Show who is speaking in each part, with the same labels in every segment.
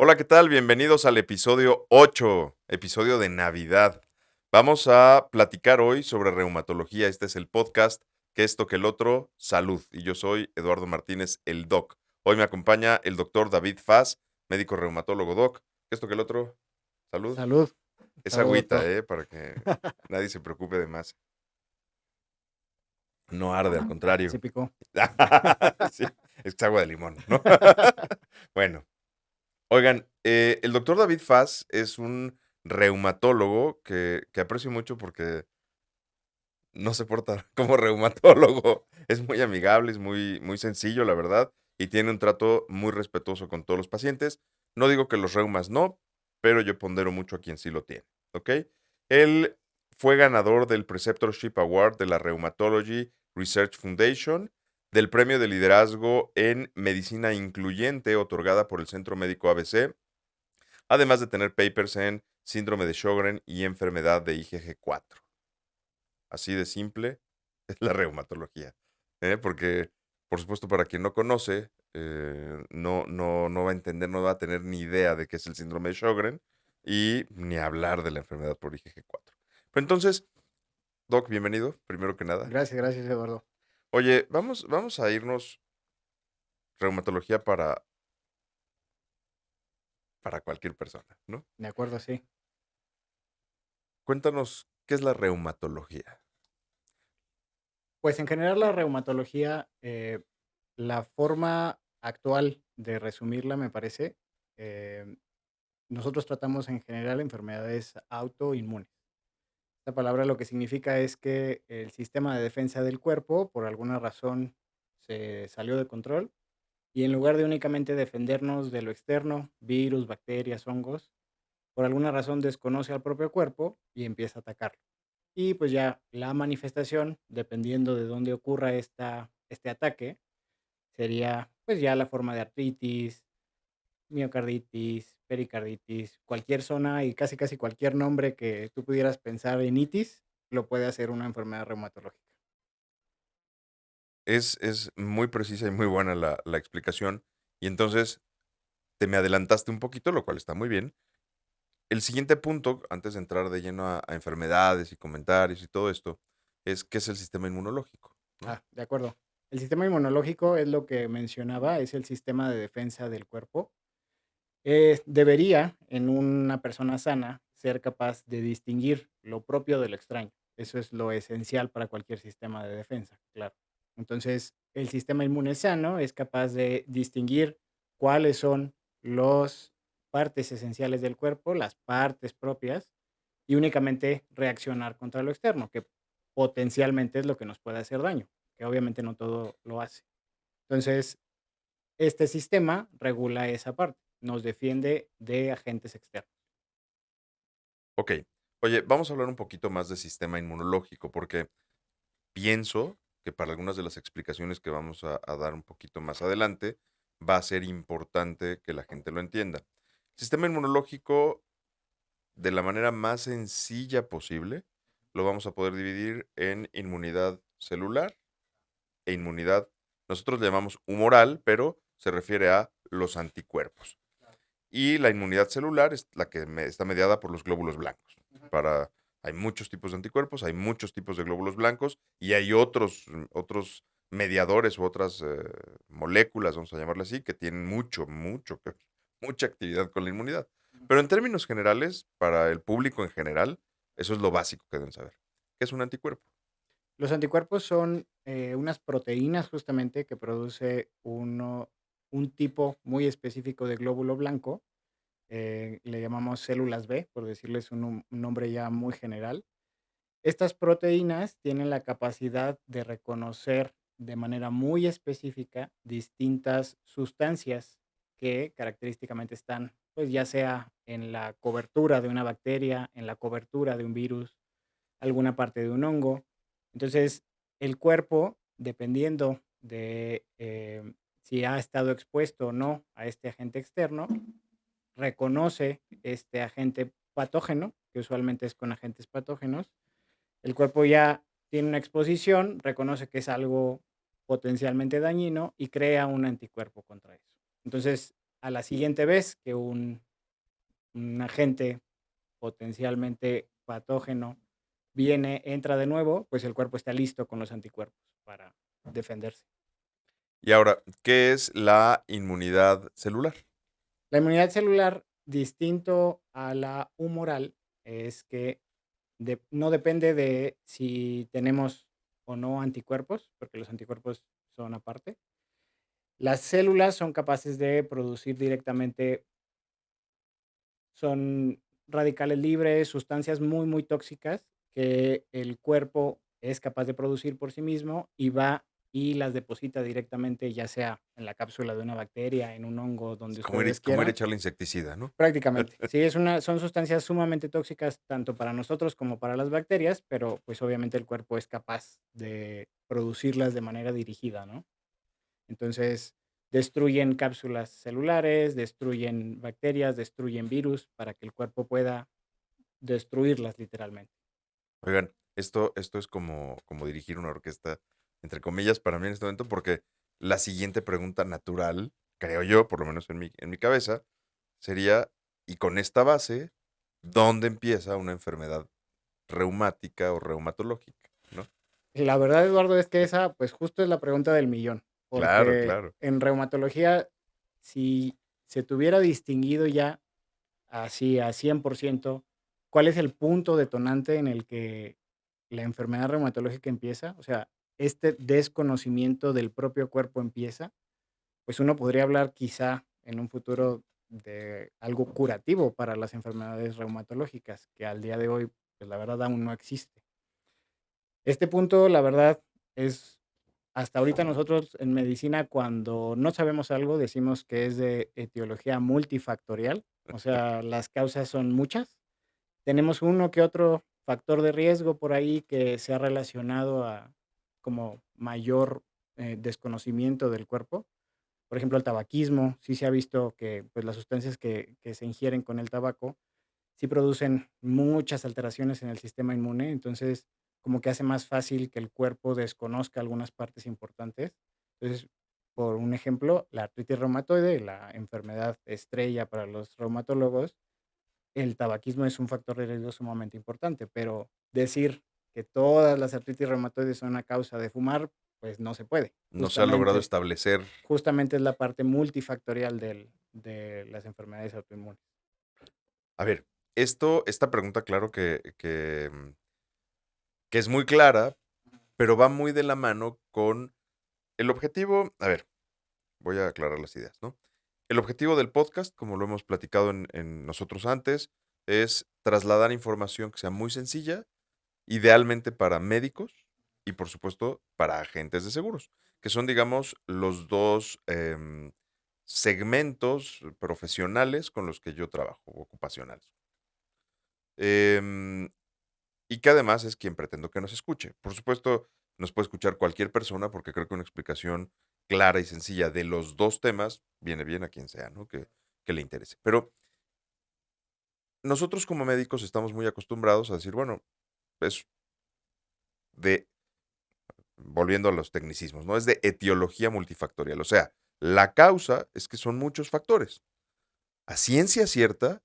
Speaker 1: Hola, ¿qué tal? Bienvenidos al episodio 8, episodio de Navidad. Vamos a platicar hoy sobre reumatología. Este es el podcast, que esto que el otro, salud. Y yo soy Eduardo Martínez, el doc. Hoy me acompaña el doctor David Faz, médico reumatólogo doc. ¿Qué esto que el otro, salud?
Speaker 2: Salud,
Speaker 1: Es
Speaker 2: salud,
Speaker 1: agüita,
Speaker 2: doctor.
Speaker 1: para que nadie se preocupe de más. No arde, al contrario.
Speaker 2: Sí picó.
Speaker 1: Sí, es que es agua de limón, ¿no? Bueno, oigan, el doctor David Faz es un reumatólogo que aprecio mucho porque no se porta como reumatólogo. Es muy amigable, es muy sencillo, la verdad, y tiene un trato muy respetuoso con todos los pacientes. No digo que los reumas no, pero yo pondero mucho a quien sí lo tiene, ¿ok? Él fue ganador del Preceptorship Award de la Rheumatology Research Foundation, del Premio de Liderazgo en Medicina Incluyente otorgada por el Centro Médico ABC, además de tener papers en síndrome de Sjögren y enfermedad de IgG4. Así de simple es la reumatología. Porque, por supuesto, para quien no conoce, no va a entender, no va a tener ni idea de qué es el síndrome de Sjögren y ni hablar de la enfermedad por IgG4. Pero entonces, Doc, bienvenido, primero que nada.
Speaker 2: Gracias, Eduardo.
Speaker 1: Oye, vamos a irnos reumatología para cualquier persona, ¿no?
Speaker 2: De acuerdo, sí.
Speaker 1: Cuéntanos, ¿qué es la reumatología?
Speaker 2: Pues en general la reumatología, la forma actual de resumirla, me parece, eh, nosotros tratamos en general enfermedades autoinmunes. Esta palabra lo que significa es que el sistema de defensa del cuerpo, por alguna razón, se salió de control y en lugar de únicamente defendernos de lo externo, virus, bacterias, hongos, por alguna razón desconoce al propio cuerpo y empieza a atacarlo. Y pues ya la manifestación, dependiendo de dónde ocurra este ataque, sería pues ya la forma de artritis, miocarditis, pericarditis, cualquier zona y casi cualquier nombre que tú pudieras pensar en itis, lo puede hacer una enfermedad reumatológica.
Speaker 1: Es muy precisa y muy buena la explicación. Y entonces te me adelantaste un poquito, lo cual está muy bien. El siguiente punto, antes de entrar de lleno a enfermedades y comentarios y todo esto, es qué es el sistema inmunológico, ¿no?
Speaker 2: Ah, de acuerdo. El sistema inmunológico es lo que mencionaba, es el sistema de defensa del cuerpo. Debería, en una persona sana, ser capaz de distinguir lo propio de lo extraño. Eso es lo esencial para cualquier sistema de defensa, claro. Entonces, el sistema inmune sano es capaz de distinguir cuáles son las partes esenciales del cuerpo, las partes propias, y únicamente reaccionar contra lo externo, que potencialmente es lo que nos puede hacer daño, que obviamente no todo lo hace. Entonces, este sistema regula esa parte, nos defiende de agentes externos.
Speaker 1: Ok. Oye, vamos a hablar un poquito más de sistema inmunológico, porque pienso que para algunas de las explicaciones que vamos a dar un poquito más adelante, va a ser importante que la gente lo entienda. Sistema inmunológico, de la manera más sencilla posible, lo vamos a poder dividir en inmunidad celular e inmunidad, nosotros le llamamos humoral, pero se refiere a los anticuerpos. Y la inmunidad celular es la que está mediada por los glóbulos blancos. Para, hay muchos tipos de anticuerpos, hay muchos tipos de glóbulos blancos y hay otros mediadores u otras moléculas, vamos a llamarle así, que tienen mucha actividad con la inmunidad. Pero en términos generales, para el público en general, eso es lo básico que deben saber. ¿Qué es un anticuerpo?
Speaker 2: Los anticuerpos son unas proteínas justamente que produce un tipo muy específico de glóbulo blanco, le llamamos células B, por decirles un nombre ya muy general. Estas proteínas tienen la capacidad de reconocer de manera muy específica distintas sustancias que característicamente están, pues ya sea en la cobertura de una bacteria, en la cobertura de un virus, alguna parte de un hongo. Entonces, el cuerpo, dependiendo de si ha estado expuesto o no a este agente externo, reconoce este agente patógeno, que usualmente es con agentes patógenos. El cuerpo ya tiene una exposición, reconoce que es algo potencialmente dañino y crea un anticuerpo contra eso. Entonces, a la siguiente vez que un agente potencialmente patógeno viene, entra de nuevo, pues el cuerpo está listo con los anticuerpos para defenderse.
Speaker 1: Y ahora, ¿qué es la inmunidad celular?
Speaker 2: La inmunidad celular, distinto a la humoral, es que no depende de si tenemos o no anticuerpos, porque los anticuerpos son aparte. Las células son capaces de producir directamente, son radicales libres, sustancias muy, muy tóxicas que el cuerpo es capaz de producir por sí mismo y va y las deposita directamente, ya sea en la cápsula de una bacteria, en un hongo,
Speaker 1: Es
Speaker 2: donde
Speaker 1: como ir,
Speaker 2: ustedes
Speaker 1: como ir a
Speaker 2: quieran.
Speaker 1: echarle insecticida, ¿no?
Speaker 2: Prácticamente. Sí, son sustancias sumamente tóxicas tanto para nosotros como para las bacterias, pero pues obviamente el cuerpo es capaz de producirlas de manera dirigida, ¿no? Entonces, destruyen cápsulas celulares, destruyen bacterias, destruyen virus para que el cuerpo pueda destruirlas literalmente.
Speaker 1: Oigan, esto es como dirigir una orquesta, entre comillas, para mí en este momento, porque la siguiente pregunta natural, creo yo, por lo menos en mi cabeza, sería, y con esta base, ¿dónde empieza una enfermedad reumática o reumatológica? ¿No?
Speaker 2: Y la verdad, Eduardo, es que esa, pues justo es la pregunta del millón,
Speaker 1: Claro,
Speaker 2: porque
Speaker 1: claro.
Speaker 2: en reumatología, si se tuviera distinguido ya así a 100%, ¿cuál es el punto detonante en el que la enfermedad reumatológica empieza? O sea, este desconocimiento del propio cuerpo empieza, pues uno podría hablar quizá en un futuro de algo curativo para las enfermedades reumatológicas, que al día de hoy, pues la verdad aún no existe. Este punto, la verdad, es hasta ahorita nosotros en medicina, cuando no sabemos algo, decimos que es de etiología multifactorial, o sea, las causas son muchas. Tenemos uno que otro factor de riesgo por ahí que se ha relacionado a como mayor desconocimiento del cuerpo. Por ejemplo, el tabaquismo, sí se ha visto que pues, las sustancias que se ingieren con el tabaco sí producen muchas alteraciones en el sistema inmune, entonces como que hace más fácil que el cuerpo desconozca algunas partes importantes. Entonces, por un ejemplo, la artritis reumatoide, la enfermedad estrella para los reumatólogos, el tabaquismo es un factor de riesgo sumamente importante, pero decir que todas las artritis reumatoides son a causa de fumar, pues no se puede.
Speaker 1: No se ha logrado
Speaker 2: Justamente,
Speaker 1: establecer.
Speaker 2: justamente es la parte multifactorial de las enfermedades autoinmunes.
Speaker 1: A ver, esta pregunta, claro que es muy clara, pero va muy de la mano con el objetivo. A ver, voy a aclarar las ideas, ¿no? El objetivo del podcast, como lo hemos platicado en nosotros antes, es trasladar información que sea muy sencilla, idealmente para médicos y, por supuesto, para agentes de seguros, que son, digamos, los dos segmentos profesionales con los que yo trabajo, ocupacionales. Em, y que además es quien pretendo que nos escuche. Por supuesto, nos puede escuchar cualquier persona porque creo que una explicación clara y sencilla de los dos temas viene bien a quien sea, ¿no? Que le interese. Pero nosotros como médicos estamos muy acostumbrados a decir, bueno, es de, volviendo a los tecnicismos, ¿no? Es de etiología multifactorial. O sea, la causa es que son muchos factores. A ciencia cierta,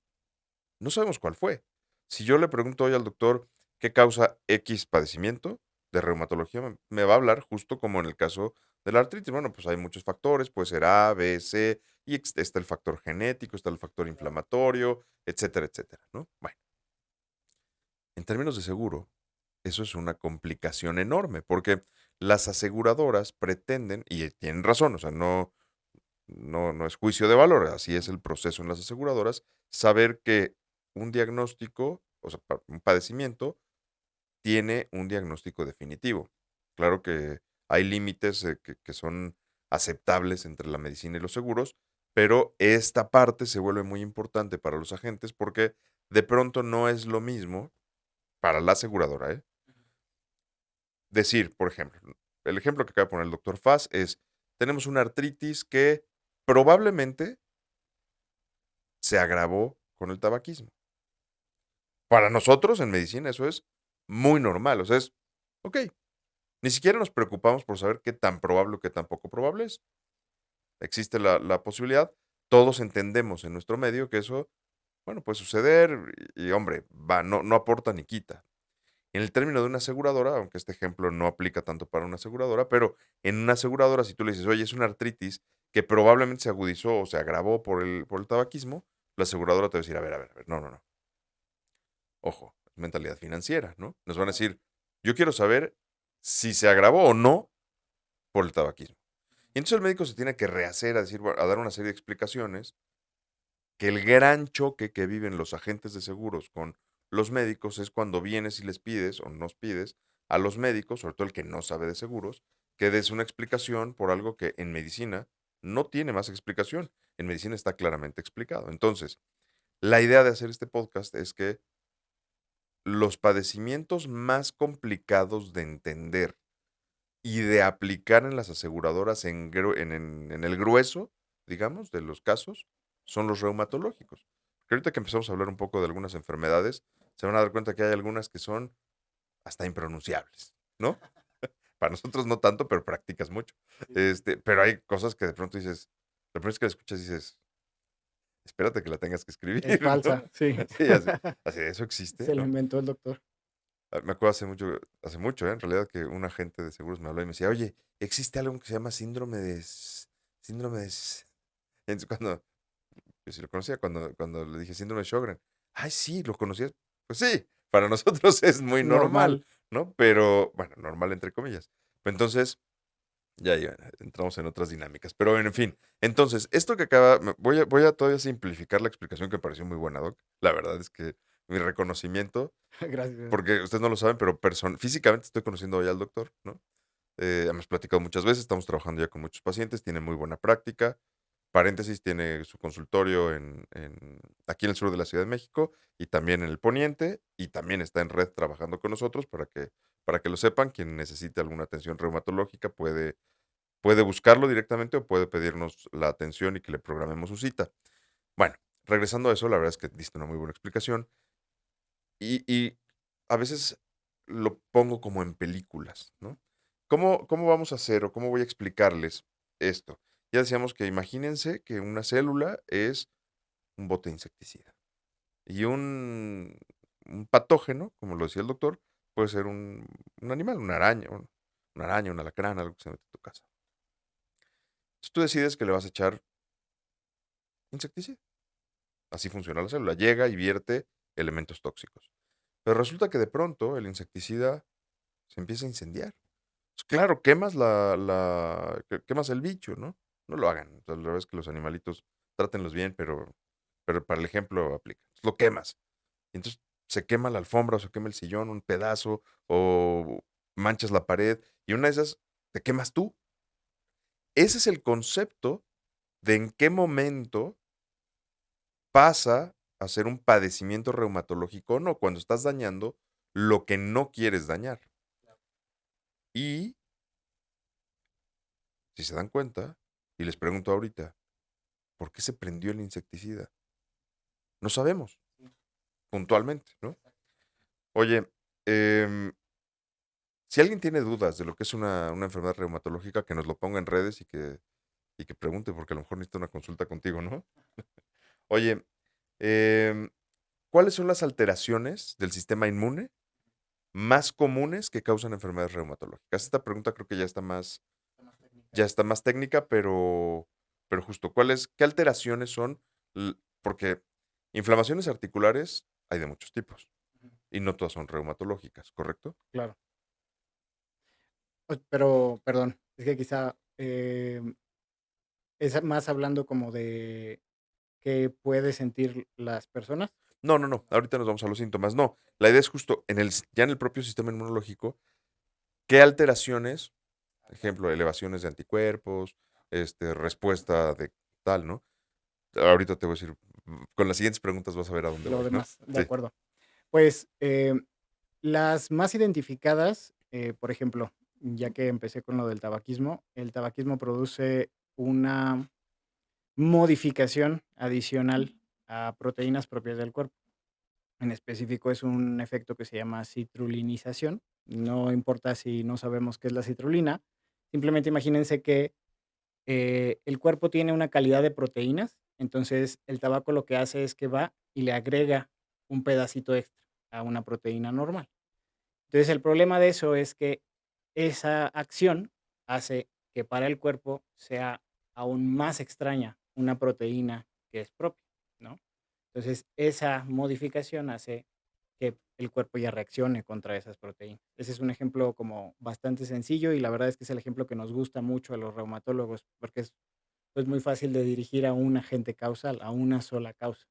Speaker 1: no sabemos cuál fue. Si yo le pregunto hoy al doctor qué causa X padecimiento de reumatología, me va a hablar justo como en el caso de la artritis. Bueno, pues hay muchos factores, puede ser A, B, C, y está el factor genético, está el factor inflamatorio, etcétera, etcétera, ¿no? Bueno, en términos de seguro, eso es una complicación enorme, porque las aseguradoras pretenden, y tienen razón, o sea, no es juicio de valor, así es el proceso en las aseguradoras, saber que un diagnóstico, o sea, un padecimiento, tiene un diagnóstico definitivo. Claro que hay límites que son aceptables entre la medicina y los seguros, pero esta parte se vuelve muy importante para los agentes porque de pronto no es lo mismo para la aseguradora, ¿eh? Decir, por ejemplo, el ejemplo que acaba de poner el doctor Faz es, tenemos una artritis que probablemente se agravó con el tabaquismo. Para nosotros en medicina eso es muy normal, o sea, es, ok, ni siquiera nos preocupamos por saber qué tan probable o qué tan poco probable es. Existe la posibilidad, todos entendemos en nuestro medio que eso, bueno, puede suceder y hombre, va, no aporta ni quita. En el término de una aseguradora, aunque este ejemplo no aplica tanto para una aseguradora, pero en una aseguradora, si tú le dices, oye, es una artritis que probablemente se agudizó o se agravó por el tabaquismo, la aseguradora te va a decir, a ver, no. Ojo, es mentalidad financiera, ¿no? Nos van a decir, yo quiero saber si se agravó o no por el tabaquismo. Y entonces el médico se tiene que rehacer a decir, a dar una serie de explicaciones que el gran choque que viven los agentes de seguros con los médicos es cuando vienes y les pides o nos pides a los médicos, sobre todo el que no sabe de seguros, que des una explicación por algo que en medicina no tiene más explicación. En medicina está claramente explicado. Entonces, la idea de hacer este podcast es que los padecimientos más complicados de entender y de aplicar en las aseguradoras en el grueso, digamos, de los casos, son los reumatológicos. Que ahorita que empezamos a hablar un poco de algunas enfermedades, se van a dar cuenta que hay algunas que son hasta impronunciables, ¿no? Para nosotros no tanto, pero practicas mucho.
Speaker 2: Sí.
Speaker 1: Pero hay cosas que de pronto dices, la primera vez que la escuchas dices, espérate que la tengas que escribir,
Speaker 2: Es
Speaker 1: ¿no?
Speaker 2: falsa, sí.
Speaker 1: Sí, así de eso existe,
Speaker 2: Se lo
Speaker 1: ¿no?
Speaker 2: inventó el doctor.
Speaker 1: Me acuerdo hace mucho, en realidad, que un agente de seguros me habló y me decía, oye, existe algo que se llama síndrome de... Entonces, yo sí lo conocía, cuando le dije síndrome de Sjögren. Ay, sí, lo conocías. Pues sí, para nosotros es muy normal,
Speaker 2: Normal.
Speaker 1: ¿no? Pero, bueno, normal entre comillas. Pero entonces, ya entramos en otras dinámicas. Pero en fin, entonces, esto que acaba, voy a todavía simplificar la explicación que me pareció muy buena, Doc. La verdad es que mi reconocimiento
Speaker 2: Gracias.
Speaker 1: porque ustedes no lo saben, pero físicamente estoy conociendo ya al doctor, ¿no? Hemos platicado muchas veces, estamos trabajando ya con muchos pacientes, tiene muy buena práctica. Paréntesis, tiene su consultorio aquí en el sur de la Ciudad de México y también en el Poniente, y también está en red trabajando con nosotros para que lo sepan. Quien necesite alguna atención reumatológica puede buscarlo directamente o puede pedirnos la atención y que le programemos su cita. Bueno, regresando a eso, la verdad es que diste una muy buena explicación. Y a veces lo pongo como en películas, ¿no? ¿Cómo vamos a hacer o cómo voy a explicarles esto? Ya decíamos que imagínense que una célula es un bote de insecticida y un patógeno, como lo decía el doctor, puede ser un animal, una araña, un alacrán, algo que se mete en tu casa. Entonces tú decides que le vas a echar insecticida. Así funciona la célula. Llega y vierte elementos tóxicos. Pero resulta que de pronto el insecticida se empieza a incendiar. Pues claro, quemas el bicho, ¿no? No lo hagan. O sea, la verdad es que los animalitos, trátenlos bien, pero para el ejemplo aplica. Lo quemas. Y entonces se quema la alfombra o se quema el sillón, un pedazo, o manchas la pared, y una de esas te quemas tú. Ese es el concepto de en qué momento pasa a ser un padecimiento reumatológico o no, cuando estás dañando lo que no quieres dañar. Y si se dan cuenta, y les pregunto ahorita, ¿por qué se prendió el insecticida? No sabemos, puntualmente, ¿no? Oye, em, si alguien tiene dudas de lo que es una enfermedad reumatológica, que nos lo ponga en redes y que pregunte, porque a lo mejor necesita una consulta contigo, ¿no? Oye, em, ¿cuáles son las alteraciones del sistema inmune más comunes que causan enfermedades reumatológicas? Esta pregunta creo que ya está más técnica, pero justo, ¿qué alteraciones son? Porque inflamaciones articulares hay de muchos tipos y no todas son reumatológicas, ¿correcto?
Speaker 2: Claro. Pero, perdón, es que quizá es más hablando como de qué puede sentir las personas.
Speaker 1: No, no, no, ahorita nos vamos a los síntomas. No, la idea es justo ya en el propio sistema inmunológico, ¿qué alteraciones, ejemplo, elevaciones de anticuerpos, respuesta de tal, ¿no? Ahorita te voy a decir, con las siguientes preguntas vas a ver a dónde
Speaker 2: Lo
Speaker 1: voy, ¿no?
Speaker 2: demás, de
Speaker 1: Sí.
Speaker 2: acuerdo. Pues, las más identificadas, por ejemplo, ya que empecé con lo del tabaquismo, el tabaquismo produce una modificación adicional a proteínas propias del cuerpo. En específico, es un efecto que se llama citrulinización. No importa si no sabemos qué es la citrulina, simplemente imagínense que, el cuerpo tiene una calidad de proteínas Entonces, el tabaco lo que hace es que va y le agrega un pedacito extra a una proteína normal. Entonces, el problema de eso es que esa acción hace que para el cuerpo sea aún más extraña una proteína que es propia, ¿no? Entonces, esa modificación hace que el cuerpo ya reaccione contra esas proteínas. Ese es un ejemplo como bastante sencillo y la verdad es que es el ejemplo que nos gusta mucho a los reumatólogos porque es pues muy fácil de dirigir a un agente causal, a una sola causa.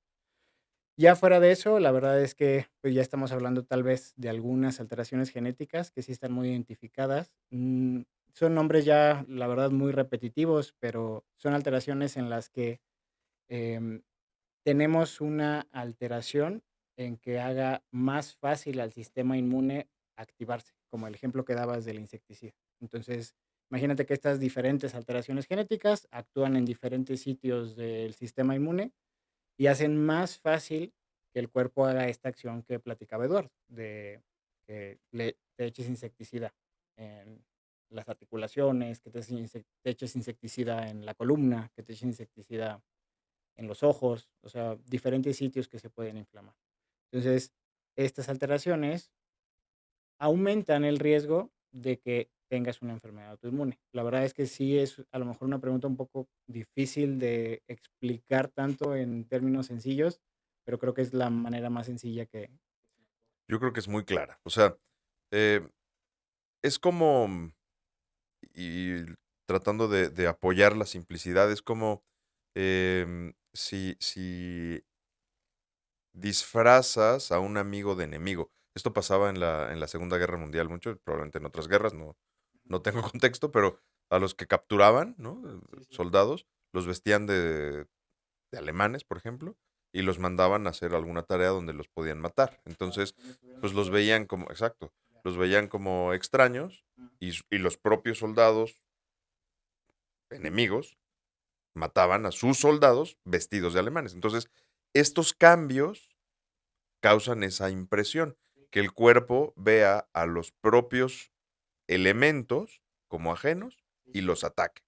Speaker 2: Ya fuera de eso, la verdad es que, pues, ya estamos hablando tal vez de algunas alteraciones genéticas que sí están muy identificadas. Son nombres ya, la verdad, muy repetitivos, pero son alteraciones en las que, em, tenemos una alteración en que haga más fácil al sistema inmune activarse, como el ejemplo que dabas del insecticida. Entonces, imagínate que estas diferentes alteraciones genéticas actúan en diferentes sitios del sistema inmune y hacen más fácil que el cuerpo haga esta acción que platicaba Eduardo, de que te eches insecticida en las articulaciones, que te eches insecticida en la columna, que te eches insecticida en los ojos, o sea, diferentes sitios que se pueden inflamar. Entonces, estas alteraciones aumentan el riesgo de que tengas una enfermedad autoinmune. La verdad es que sí es a lo mejor una pregunta un poco difícil de explicar tanto en términos sencillos, pero creo que es la manera más sencilla que...
Speaker 1: Yo creo que es muy clara. O sea, eh, es como, y tratando de apoyar la simplicidad, es como si disfrazas a un amigo de enemigo. Esto pasaba en la Segunda Guerra Mundial mucho, probablemente en otras guerras, no tengo contexto, pero a los que capturaban, ¿no?
Speaker 2: Sí, sí.
Speaker 1: Soldados, los vestían de alemanes, por ejemplo, y los mandaban a hacer alguna tarea donde los podían matar.
Speaker 2: Para
Speaker 1: Entonces,
Speaker 2: que no estuvieran
Speaker 1: pues los
Speaker 2: expuestos.
Speaker 1: veían como, exacto,
Speaker 2: Ya.
Speaker 1: los veían como extraños
Speaker 2: Mm.
Speaker 1: y los propios soldados enemigos mataban a sus soldados vestidos de alemanes. Entonces, estos cambios causan esa impresión, que el cuerpo vea a los propios elementos como ajenos
Speaker 2: Sí,
Speaker 1: y
Speaker 2: sí.
Speaker 1: los ataque.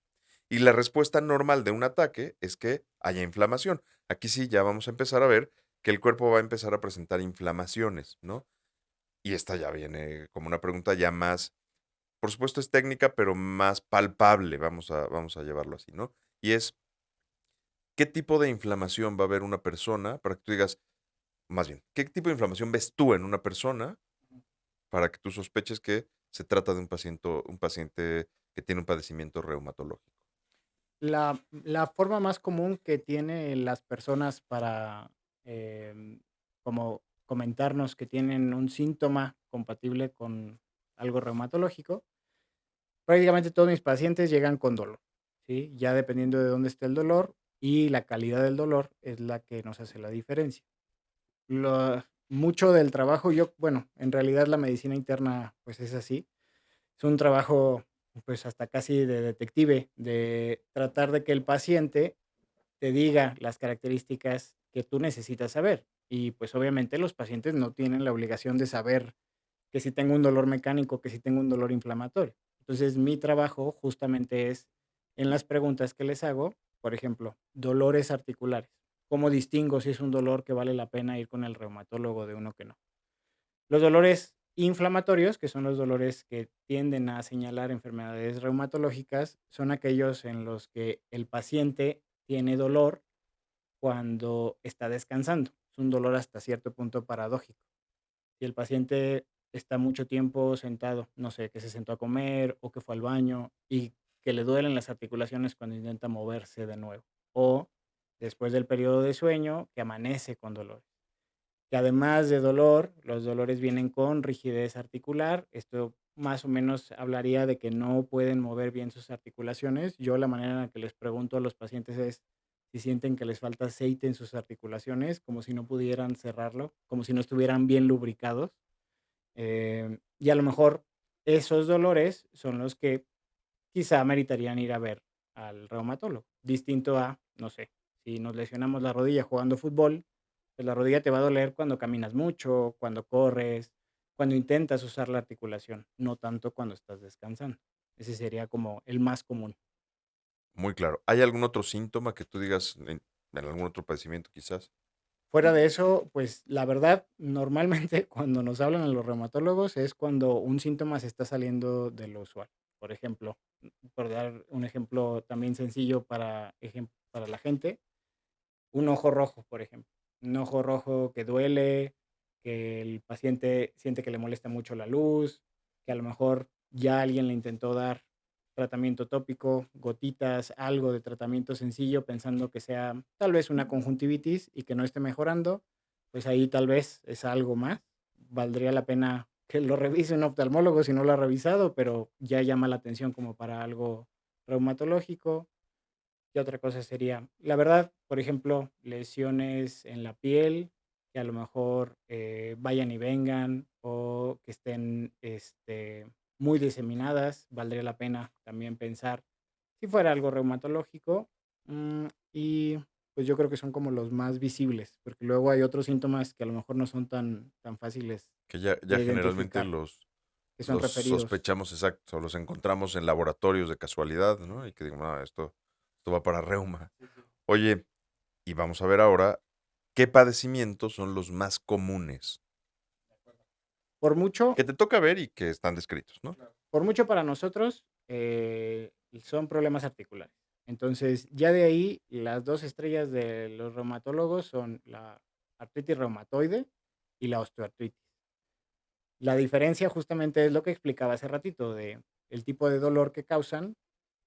Speaker 1: Y la respuesta normal de un ataque es que haya inflamación. Aquí sí ya vamos a empezar a ver que el cuerpo va a empezar a presentar inflamaciones, ¿no? Y esta ya viene como una pregunta ya más, por supuesto es técnica, pero más palpable, vamos a llevarlo así, ¿no? Y es, ¿qué tipo de inflamación va a haber una persona para que tú digas, más bien, qué tipo de inflamación ves tú en una persona para que tú sospeches que se trata de un paciente que tiene un padecimiento reumatológico?
Speaker 2: La forma más común que tienen las personas para, como comentarnos que tienen un síntoma compatible con algo reumatológico, prácticamente todos mis pacientes llegan con dolor, ¿sí? Ya dependiendo de dónde esté el dolor y la calidad del dolor es la que nos hace la diferencia. Mucho del trabajo, bueno, en realidad la medicina interna, pues es así. Es un trabajo, pues hasta casi de detective, de tratar de que el paciente te diga las características que tú necesitas saber. Y pues obviamente los pacientes no tienen la obligación de saber que si tengo un dolor mecánico, que si tengo un dolor inflamatorio. Entonces mi trabajo justamente es en las preguntas que les hago, por ejemplo, dolores articulares. ¿Cómo distingo si es un dolor que vale la pena ir con el reumatólogo de uno que no? Los dolores inflamatorios, que son los dolores que tienden a señalar enfermedades reumatológicas, son aquellos en los que el paciente tiene dolor cuando está descansando. Es un dolor hasta cierto punto paradójico. Si el paciente está mucho tiempo sentado, no sé, que se sentó a comer o que fue al baño y que le duelen las articulaciones cuando intenta moverse de nuevo. O después del periodo de sueño, que amanece con dolor. Que además de dolor, los dolores vienen con rigidez articular. Esto más o menos hablaría de que no pueden mover bien sus articulaciones. Yo la manera en la que les pregunto a los pacientes es si sienten que les falta aceite en sus articulaciones, como si no pudieran cerrarlo, como si no estuvieran bien lubricados. Y a lo mejor esos dolores son los que quizá meritarían ir a ver al reumatólogo. Distinto a, no sé, si nos lesionamos la rodilla jugando fútbol, pues la rodilla te va a doler cuando caminas mucho, cuando corres, cuando intentas usar la articulación, no tanto cuando estás descansando. Ese sería como el más común.
Speaker 1: Muy claro. ¿Hay algún otro síntoma que tú digas, en algún otro padecimiento quizás.
Speaker 2: Fuera de eso, pues la verdad, normalmente cuando nos hablan a los reumatólogos es cuando un síntoma se está saliendo de lo usual. Por ejemplo, por dar un ejemplo también sencillo para la gente, un ojo rojo, por ejemplo. Un ojo rojo que duele, que el paciente siente que le molesta mucho la luz, que a lo mejor ya alguien le intentó dar tratamiento tópico, gotitas, algo de tratamiento sencillo, pensando que sea tal vez una conjuntivitis y que no esté mejorando, pues ahí tal vez es algo más. Valdría la pena que lo revise un oftalmólogo si no lo ha revisado, pero ya llama la atención como para algo reumatológico. ¿Qué otra cosa sería? La verdad, por ejemplo, lesiones en la piel que a lo mejor vayan y vengan o que estén muy diseminadas, valdría la pena también pensar si fuera algo reumatológico. Y pues yo creo que son como los más visibles, porque luego hay otros síntomas que a lo mejor no son tan fáciles
Speaker 1: Que ya
Speaker 2: de
Speaker 1: generalmente
Speaker 2: identificar, que son
Speaker 1: los
Speaker 2: referidos.
Speaker 1: sospechamos exacto, o los encontramos en laboratorios de casualidad, ¿no? Y que digo, no, esto va para reuma. Oye, y vamos a ver ahora qué padecimientos son los más comunes
Speaker 2: Por mucho,
Speaker 1: que te toca ver y que están descritos, ¿no?
Speaker 2: Por mucho para nosotros, son problemas articulares. Entonces, ya de ahí, las 2 estrellas de los reumatólogos son la artritis reumatoide y la osteoartritis. La diferencia justamente es lo que explicaba hace ratito de el tipo de dolor que causan,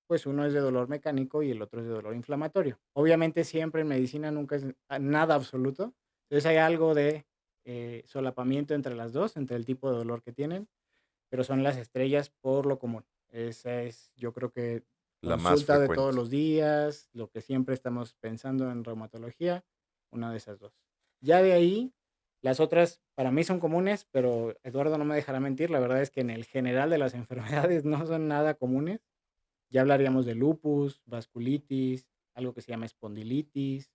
Speaker 2: pues uno es de dolor mecánico y el otro es de dolor inflamatorio. Obviamente, siempre en medicina nunca es nada absoluto. Entonces, hay algo de, solapamiento entre las 2, entre el tipo de dolor que tienen, pero son las estrellas por lo común. Esa es, yo creo que
Speaker 1: La más
Speaker 2: consulta de todos
Speaker 1: frecuente.
Speaker 2: los días, lo que siempre estamos pensando en reumatología, una de esas dos. Ya de ahí, las otras para mí son comunes, pero Eduardo no me dejará mentir, la verdad es que en el general de las enfermedades no son nada comunes. Ya hablaríamos de lupus, vasculitis, algo que se llama espondilitis,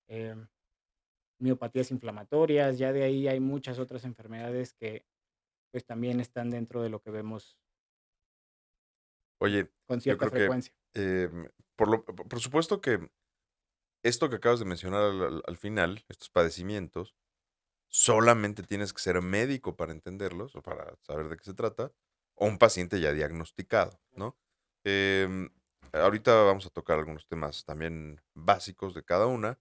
Speaker 2: em, miopatías inflamatorias, ya de ahí hay muchas otras enfermedades que pues también están dentro de lo que vemos
Speaker 1: Oye,
Speaker 2: con
Speaker 1: yo
Speaker 2: cierta
Speaker 1: creo que,
Speaker 2: frecuencia.
Speaker 1: por supuesto que esto que acabas de mencionar al final, estos padecimientos, solamente tienes que ser médico para entenderlos o para saber de qué se trata, o un paciente ya diagnosticado, ¿no? Em, ahorita vamos a tocar algunos temas también básicos de cada una.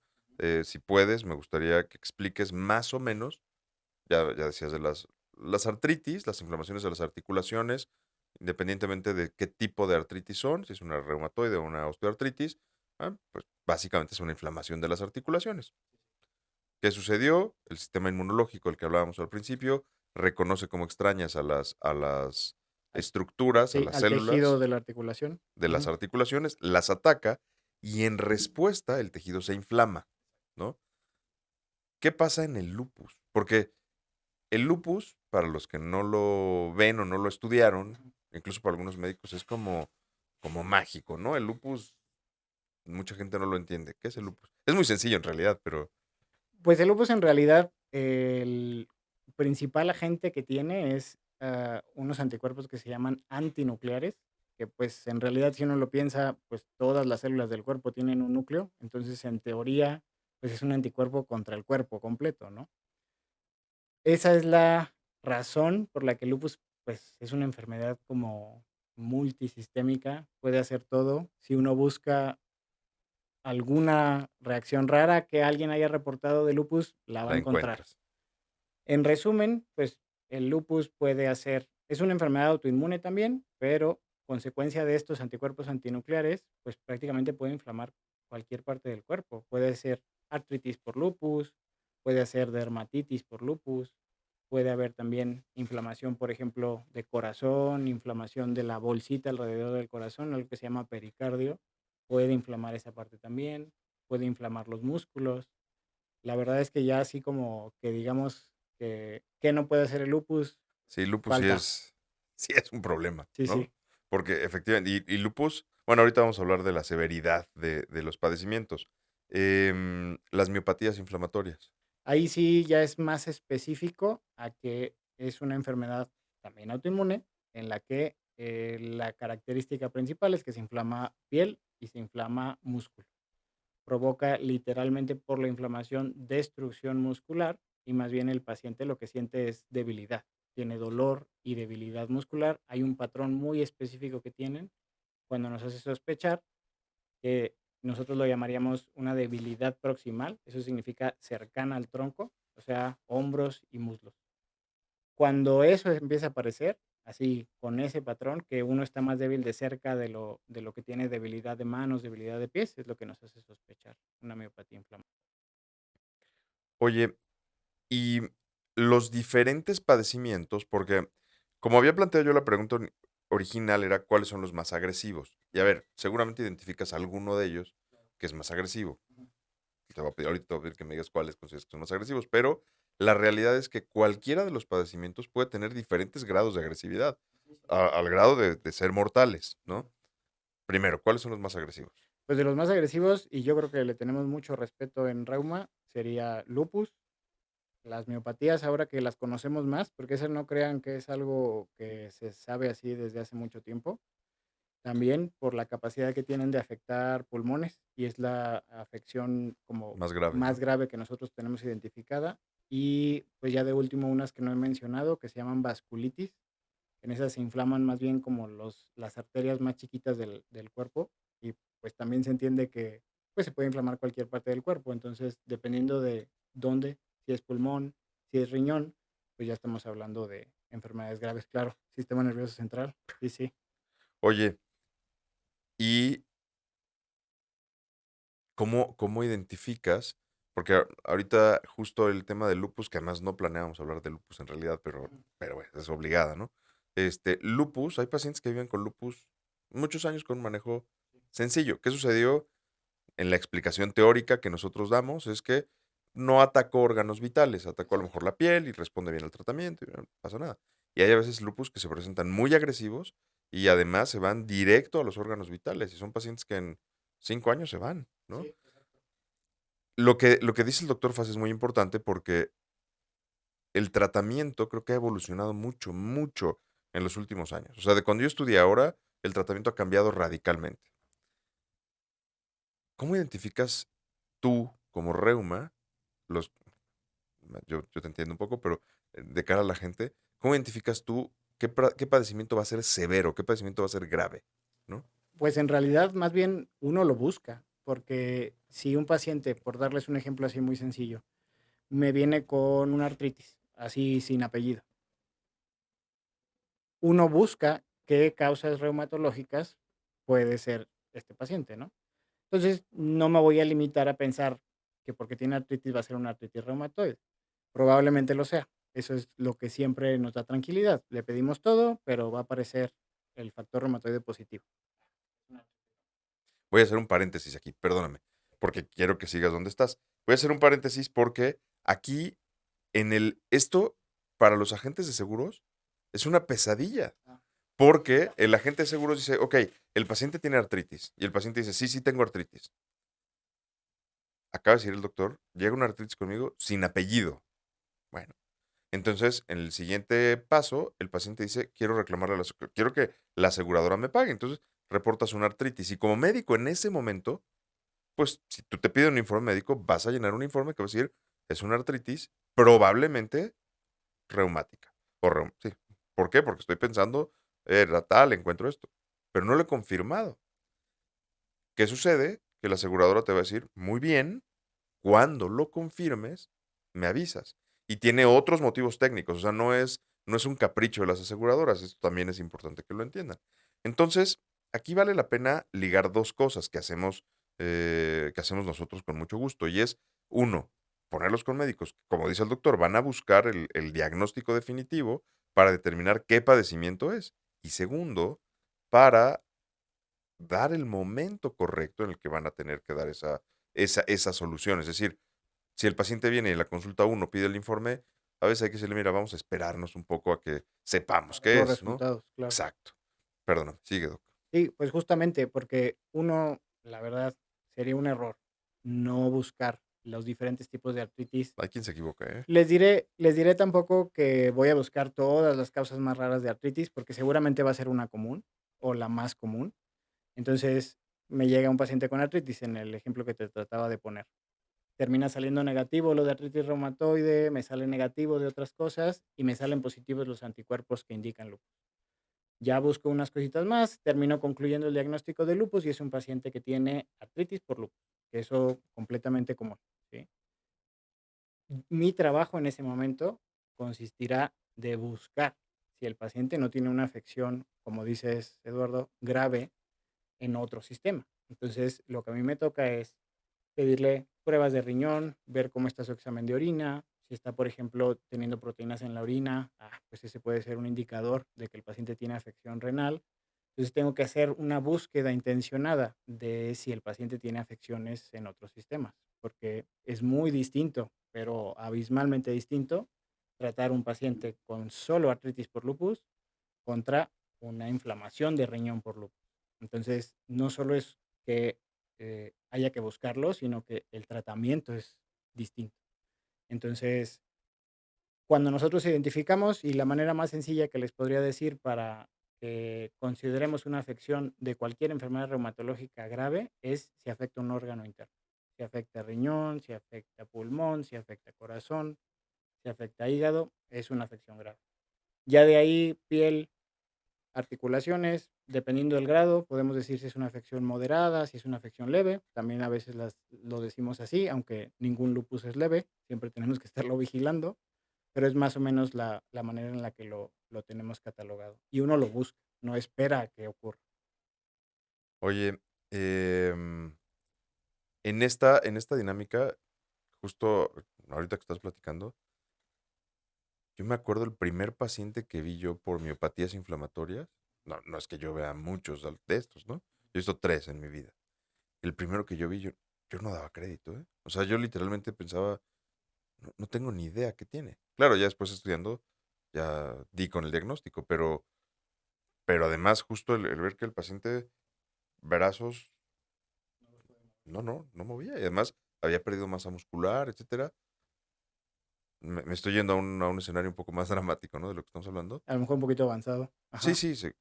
Speaker 1: Si puedes, me gustaría que expliques más o menos, ya decías de las artritis, las inflamaciones de las articulaciones, independientemente de qué tipo de artritis son, si es una reumatoide o una osteoartritis, pues básicamente es una inflamación de las articulaciones. ¿Qué sucedió? El sistema inmunológico, el que hablábamos al principio, reconoce como extrañas a las
Speaker 2: Al,
Speaker 1: estructuras, a
Speaker 2: sí,
Speaker 1: las
Speaker 2: al tejido
Speaker 1: células
Speaker 2: de la articulación.
Speaker 1: de las
Speaker 2: Ujú.
Speaker 1: articulaciones, las ataca y en respuesta el tejido se inflama, ¿no? ¿Qué pasa en el lupus? Porque el lupus, para los que no lo ven o no lo estudiaron, incluso para algunos médicos, es como mágico, ¿no? El lupus, mucha gente no lo entiende. ¿Qué es el lupus? Es muy sencillo en realidad, pero
Speaker 2: Pues el lupus en realidad, el principal agente que tiene es unos anticuerpos que se llaman antinucleares, que pues en realidad si uno lo piensa, pues todas las células del cuerpo tienen un núcleo, entonces en teoría, pues es un anticuerpo contra el cuerpo completo, ¿no? Esa es la razón por la que el lupus, pues, es una enfermedad como multisistémica, puede hacer todo. Si uno busca alguna reacción rara que alguien haya reportado de lupus, la va a
Speaker 1: la
Speaker 2: encontrar.
Speaker 1: encuentras.
Speaker 2: En resumen, pues, el lupus puede hacer es una enfermedad autoinmune también, pero consecuencia de estos anticuerpos antinucleares, pues, prácticamente puede inflamar cualquier parte del cuerpo. Puede ser artritis por lupus, puede ser dermatitis por lupus, puede haber también inflamación, por ejemplo, de corazón, inflamación de la bolsita alrededor del corazón, algo que se llama pericardio, puede inflamar esa parte también, puede inflamar los músculos. La verdad es que ya así como que digamos que no puede hacer el lupus,
Speaker 1: Sí, lupus
Speaker 2: falta.
Speaker 1: sí es un problema,
Speaker 2: Sí,
Speaker 1: ¿no?
Speaker 2: sí.
Speaker 1: Porque efectivamente, y lupus, bueno, ahorita vamos a hablar de la severidad de los padecimientos. Las miopatías inflamatorias.
Speaker 2: Ahí sí ya es más específico a que es una enfermedad también autoinmune, en la que la característica principal es que se inflama piel y se inflama músculo. provoca literalmente por la inflamación destrucción muscular y más bien el paciente lo que siente es debilidad. Tiene dolor y debilidad muscular. Hay un patrón muy específico que tienen cuando nos hace sospechar que nosotros lo llamaríamos una debilidad proximal. Eso significa cercana al tronco, o sea, hombros y muslos. Cuando eso empieza a aparecer, así con ese patrón, que uno está más débil de cerca de lo que tiene debilidad de manos, debilidad de pies, es lo que nos hace sospechar una miopatía inflamatoria.
Speaker 1: Oye, y los diferentes padecimientos, porque como había planteado yo la pregunta original era cuáles son los más agresivos. Y a ver, seguramente identificas alguno de ellos que es más agresivo. Ahorita te voy a pedir que me digas cuáles consideras que son más agresivos, pero la realidad es que cualquiera de los padecimientos puede tener diferentes grados de agresividad, al grado de ser mortales, ¿no? Primero, ¿cuáles son los más agresivos?
Speaker 2: Pues de los más agresivos, y yo creo que le tenemos mucho respeto en reuma, sería lupus, las miopatías, ahora que las conocemos más, porque esas no crean que es algo que se sabe así desde hace mucho tiempo. También por la capacidad que tienen de afectar pulmones, y es la afección como
Speaker 1: Más grave,
Speaker 2: más
Speaker 1: ¿no?
Speaker 2: grave que nosotros tenemos identificada. Y, pues, ya de último, unas que no he mencionado, que se llaman vasculitis. En esas se inflaman más bien como las arterias más chiquitas del cuerpo y, pues, también se entiende que, pues, se puede inflamar cualquier parte del cuerpo. Entonces, dependiendo de dónde, si es pulmón, si es riñón, pues, ya estamos hablando de enfermedades graves, claro. Sistema nervioso central, sí, sí.
Speaker 1: Oye, ¿y cómo identificas? Porque ahorita justo el tema del lupus, que además no planeábamos hablar de lupus en realidad, pero bueno, es obligada, ¿no? Lupus, hay pacientes que viven con lupus muchos años con un manejo sencillo. ¿Qué sucedió? En la explicación teórica que nosotros damos es que no atacó órganos vitales, atacó a lo mejor la piel y responde bien al tratamiento y no pasa nada. Y hay a veces lupus que se presentan muy agresivos y además se van directo a los órganos vitales y son pacientes que en 5 años se van, ¿no?
Speaker 2: Sí.
Speaker 1: Lo que dice el doctor Faz es muy importante porque el tratamiento creo que ha evolucionado mucho, mucho en los últimos años. O sea, de cuando yo estudié ahora, el tratamiento ha cambiado radicalmente. ¿Cómo identificas tú como reuma los yo te entiendo un poco, pero de cara a la gente, ¿cómo identificas tú qué padecimiento va a ser severo, qué padecimiento va a ser grave, ¿no?
Speaker 2: Pues en realidad, más bien uno lo busca, porque si un paciente, por darles un ejemplo así muy sencillo, me viene con una artritis, así sin apellido, uno busca qué causas reumatológicas puede ser este paciente, ¿no? Entonces, no me voy a limitar a pensar que porque tiene artritis va a ser una artritis reumatoide. Probablemente lo sea. Eso es lo que siempre nos da tranquilidad. Le pedimos todo, pero va a aparecer el factor reumatoide positivo.
Speaker 1: Voy a hacer un paréntesis aquí, perdóname, porque quiero que sigas donde estás. Voy a hacer un paréntesis porque aquí esto para los agentes de seguros es una pesadilla.
Speaker 2: Ah,
Speaker 1: Porque el agente de seguros dice, ok, el paciente tiene artritis. Y el paciente dice, sí, sí tengo artritis. Acaba de decir el doctor, llega una artritis conmigo sin apellido. Bueno, entonces, en el siguiente paso, el paciente dice, quiero que la aseguradora me pague. Entonces, reportas una artritis. Y como médico en ese momento, pues si tú te pides un informe médico, vas a llenar un informe que va a decir, es una artritis probablemente reumática. Sí. ¿Por qué? Porque estoy pensando, era tal, encuentro esto. Pero no lo he confirmado. ¿Qué sucede? Que la aseguradora te va a decir, muy bien, cuando lo confirmes, me avisas. Y tiene otros motivos técnicos, o sea, no es un capricho de las aseguradoras, esto también es importante que lo entiendan. Entonces, aquí vale la pena ligar dos cosas que hacemos nosotros con mucho gusto, y es, uno, ponerlos con médicos, que, como dice el doctor, van a buscar el diagnóstico definitivo para determinar qué padecimiento es. Y segundo, para dar el momento correcto en el que van a tener que dar esa solución. Es decir, si el paciente viene y en la consulta uno pide el informe, a veces hay que decirle, mira, vamos a esperarnos un poco a que sepamos
Speaker 2: a ver
Speaker 1: qué
Speaker 2: los
Speaker 1: es, ¿no?
Speaker 2: resultados, claro.
Speaker 1: Exacto. Perdóname, sigue, doc.
Speaker 2: Sí, pues justamente porque uno, la verdad, sería un error no buscar los diferentes tipos de artritis.
Speaker 1: Hay quien se equivoca, ¿eh?
Speaker 2: Les diré tampoco que voy a buscar todas las causas más raras de artritis, porque seguramente va a ser una común o la más común. Entonces, me llega un paciente con artritis, en el ejemplo que te trataba de poner. Termina saliendo negativo lo de artritis reumatoide, me sale negativo de otras cosas y me salen positivos los anticuerpos que indican lupus. Ya busco unas cositas más, termino concluyendo el diagnóstico de lupus y es un paciente que tiene artritis por lupus, que eso completamente común, ¿sí? Mi trabajo en ese momento consistirá de buscar si el paciente no tiene una afección, como dices, Eduardo, grave en otro sistema. Entonces, lo que a mí me toca es pedirle pruebas de riñón, ver cómo está su examen de orina, si está, por ejemplo, teniendo proteínas en la orina, pues ese puede ser un indicador de que el paciente tiene afección renal. Entonces tengo que hacer una búsqueda intencionada de si el paciente tiene afecciones en otros sistemas, porque es muy distinto, pero abismalmente distinto, tratar un paciente con solo artritis por lupus contra una inflamación de riñón por lupus. Entonces, no solo es que haya que buscarlo, sino que el tratamiento es distinto. Entonces, cuando nosotros identificamos, y la manera más sencilla que les podría decir para que consideremos una afección de cualquier enfermedad reumatológica grave es si afecta un órgano interno. Si afecta riñón, si afecta pulmón, si afecta corazón, si afecta hígado, es una afección grave. Ya de ahí, piel, articulaciones, dependiendo del grado, podemos decir si es una afección moderada, si es una afección leve. También a veces lo decimos así, aunque ningún lupus es leve, siempre tenemos que estarlo vigilando, pero es más o menos la manera en la que lo tenemos catalogado. Y uno lo busca, no espera a que ocurra.
Speaker 1: Oye, em, en esta dinámica, justo ahorita que estás platicando, yo me acuerdo el primer paciente que vi yo por miopatías inflamatorias. No, no es que yo vea muchos de estos, ¿no? Yo he visto 3 en mi vida. El primero que yo vi, yo no daba crédito, ¿eh? O sea, yo literalmente pensaba, no tengo ni idea qué tiene. Claro, ya después estudiando, ya di con el diagnóstico, pero además justo el ver que el paciente, brazos, no movía. Y además había perdido masa muscular, etcétera. Me estoy yendo a un escenario un poco más dramático, ¿no? De lo que estamos hablando.
Speaker 2: A lo mejor un poquito avanzado.
Speaker 1: Sí,
Speaker 2: Ajá.
Speaker 1: sí, sí,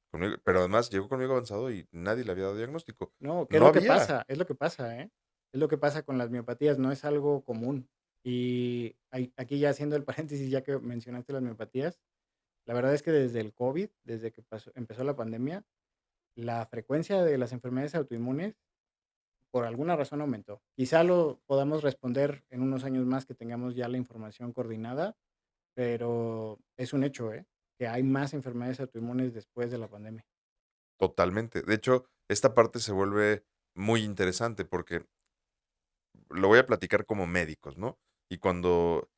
Speaker 1: pero además llegó conmigo avanzado y nadie le había dado diagnóstico.
Speaker 2: No, ¿qué es
Speaker 1: No
Speaker 2: lo que
Speaker 1: había.
Speaker 2: pasa? Es lo que pasa, ¿eh? Es lo que pasa con las miopatías, no es algo común. Y aquí ya haciendo el paréntesis, ya que mencionaste las miopatías, la verdad es que desde el COVID, desde que empezó la pandemia, la frecuencia de las enfermedades autoinmunes por alguna razón aumentó. Quizá lo podamos responder en unos años más que tengamos ya la información coordinada, pero es un hecho, ¿eh? Que hay más enfermedades autoinmunes después de la pandemia.
Speaker 1: Totalmente. De hecho, esta parte se vuelve muy interesante porque lo voy a platicar como médicos, ¿no? Y cuando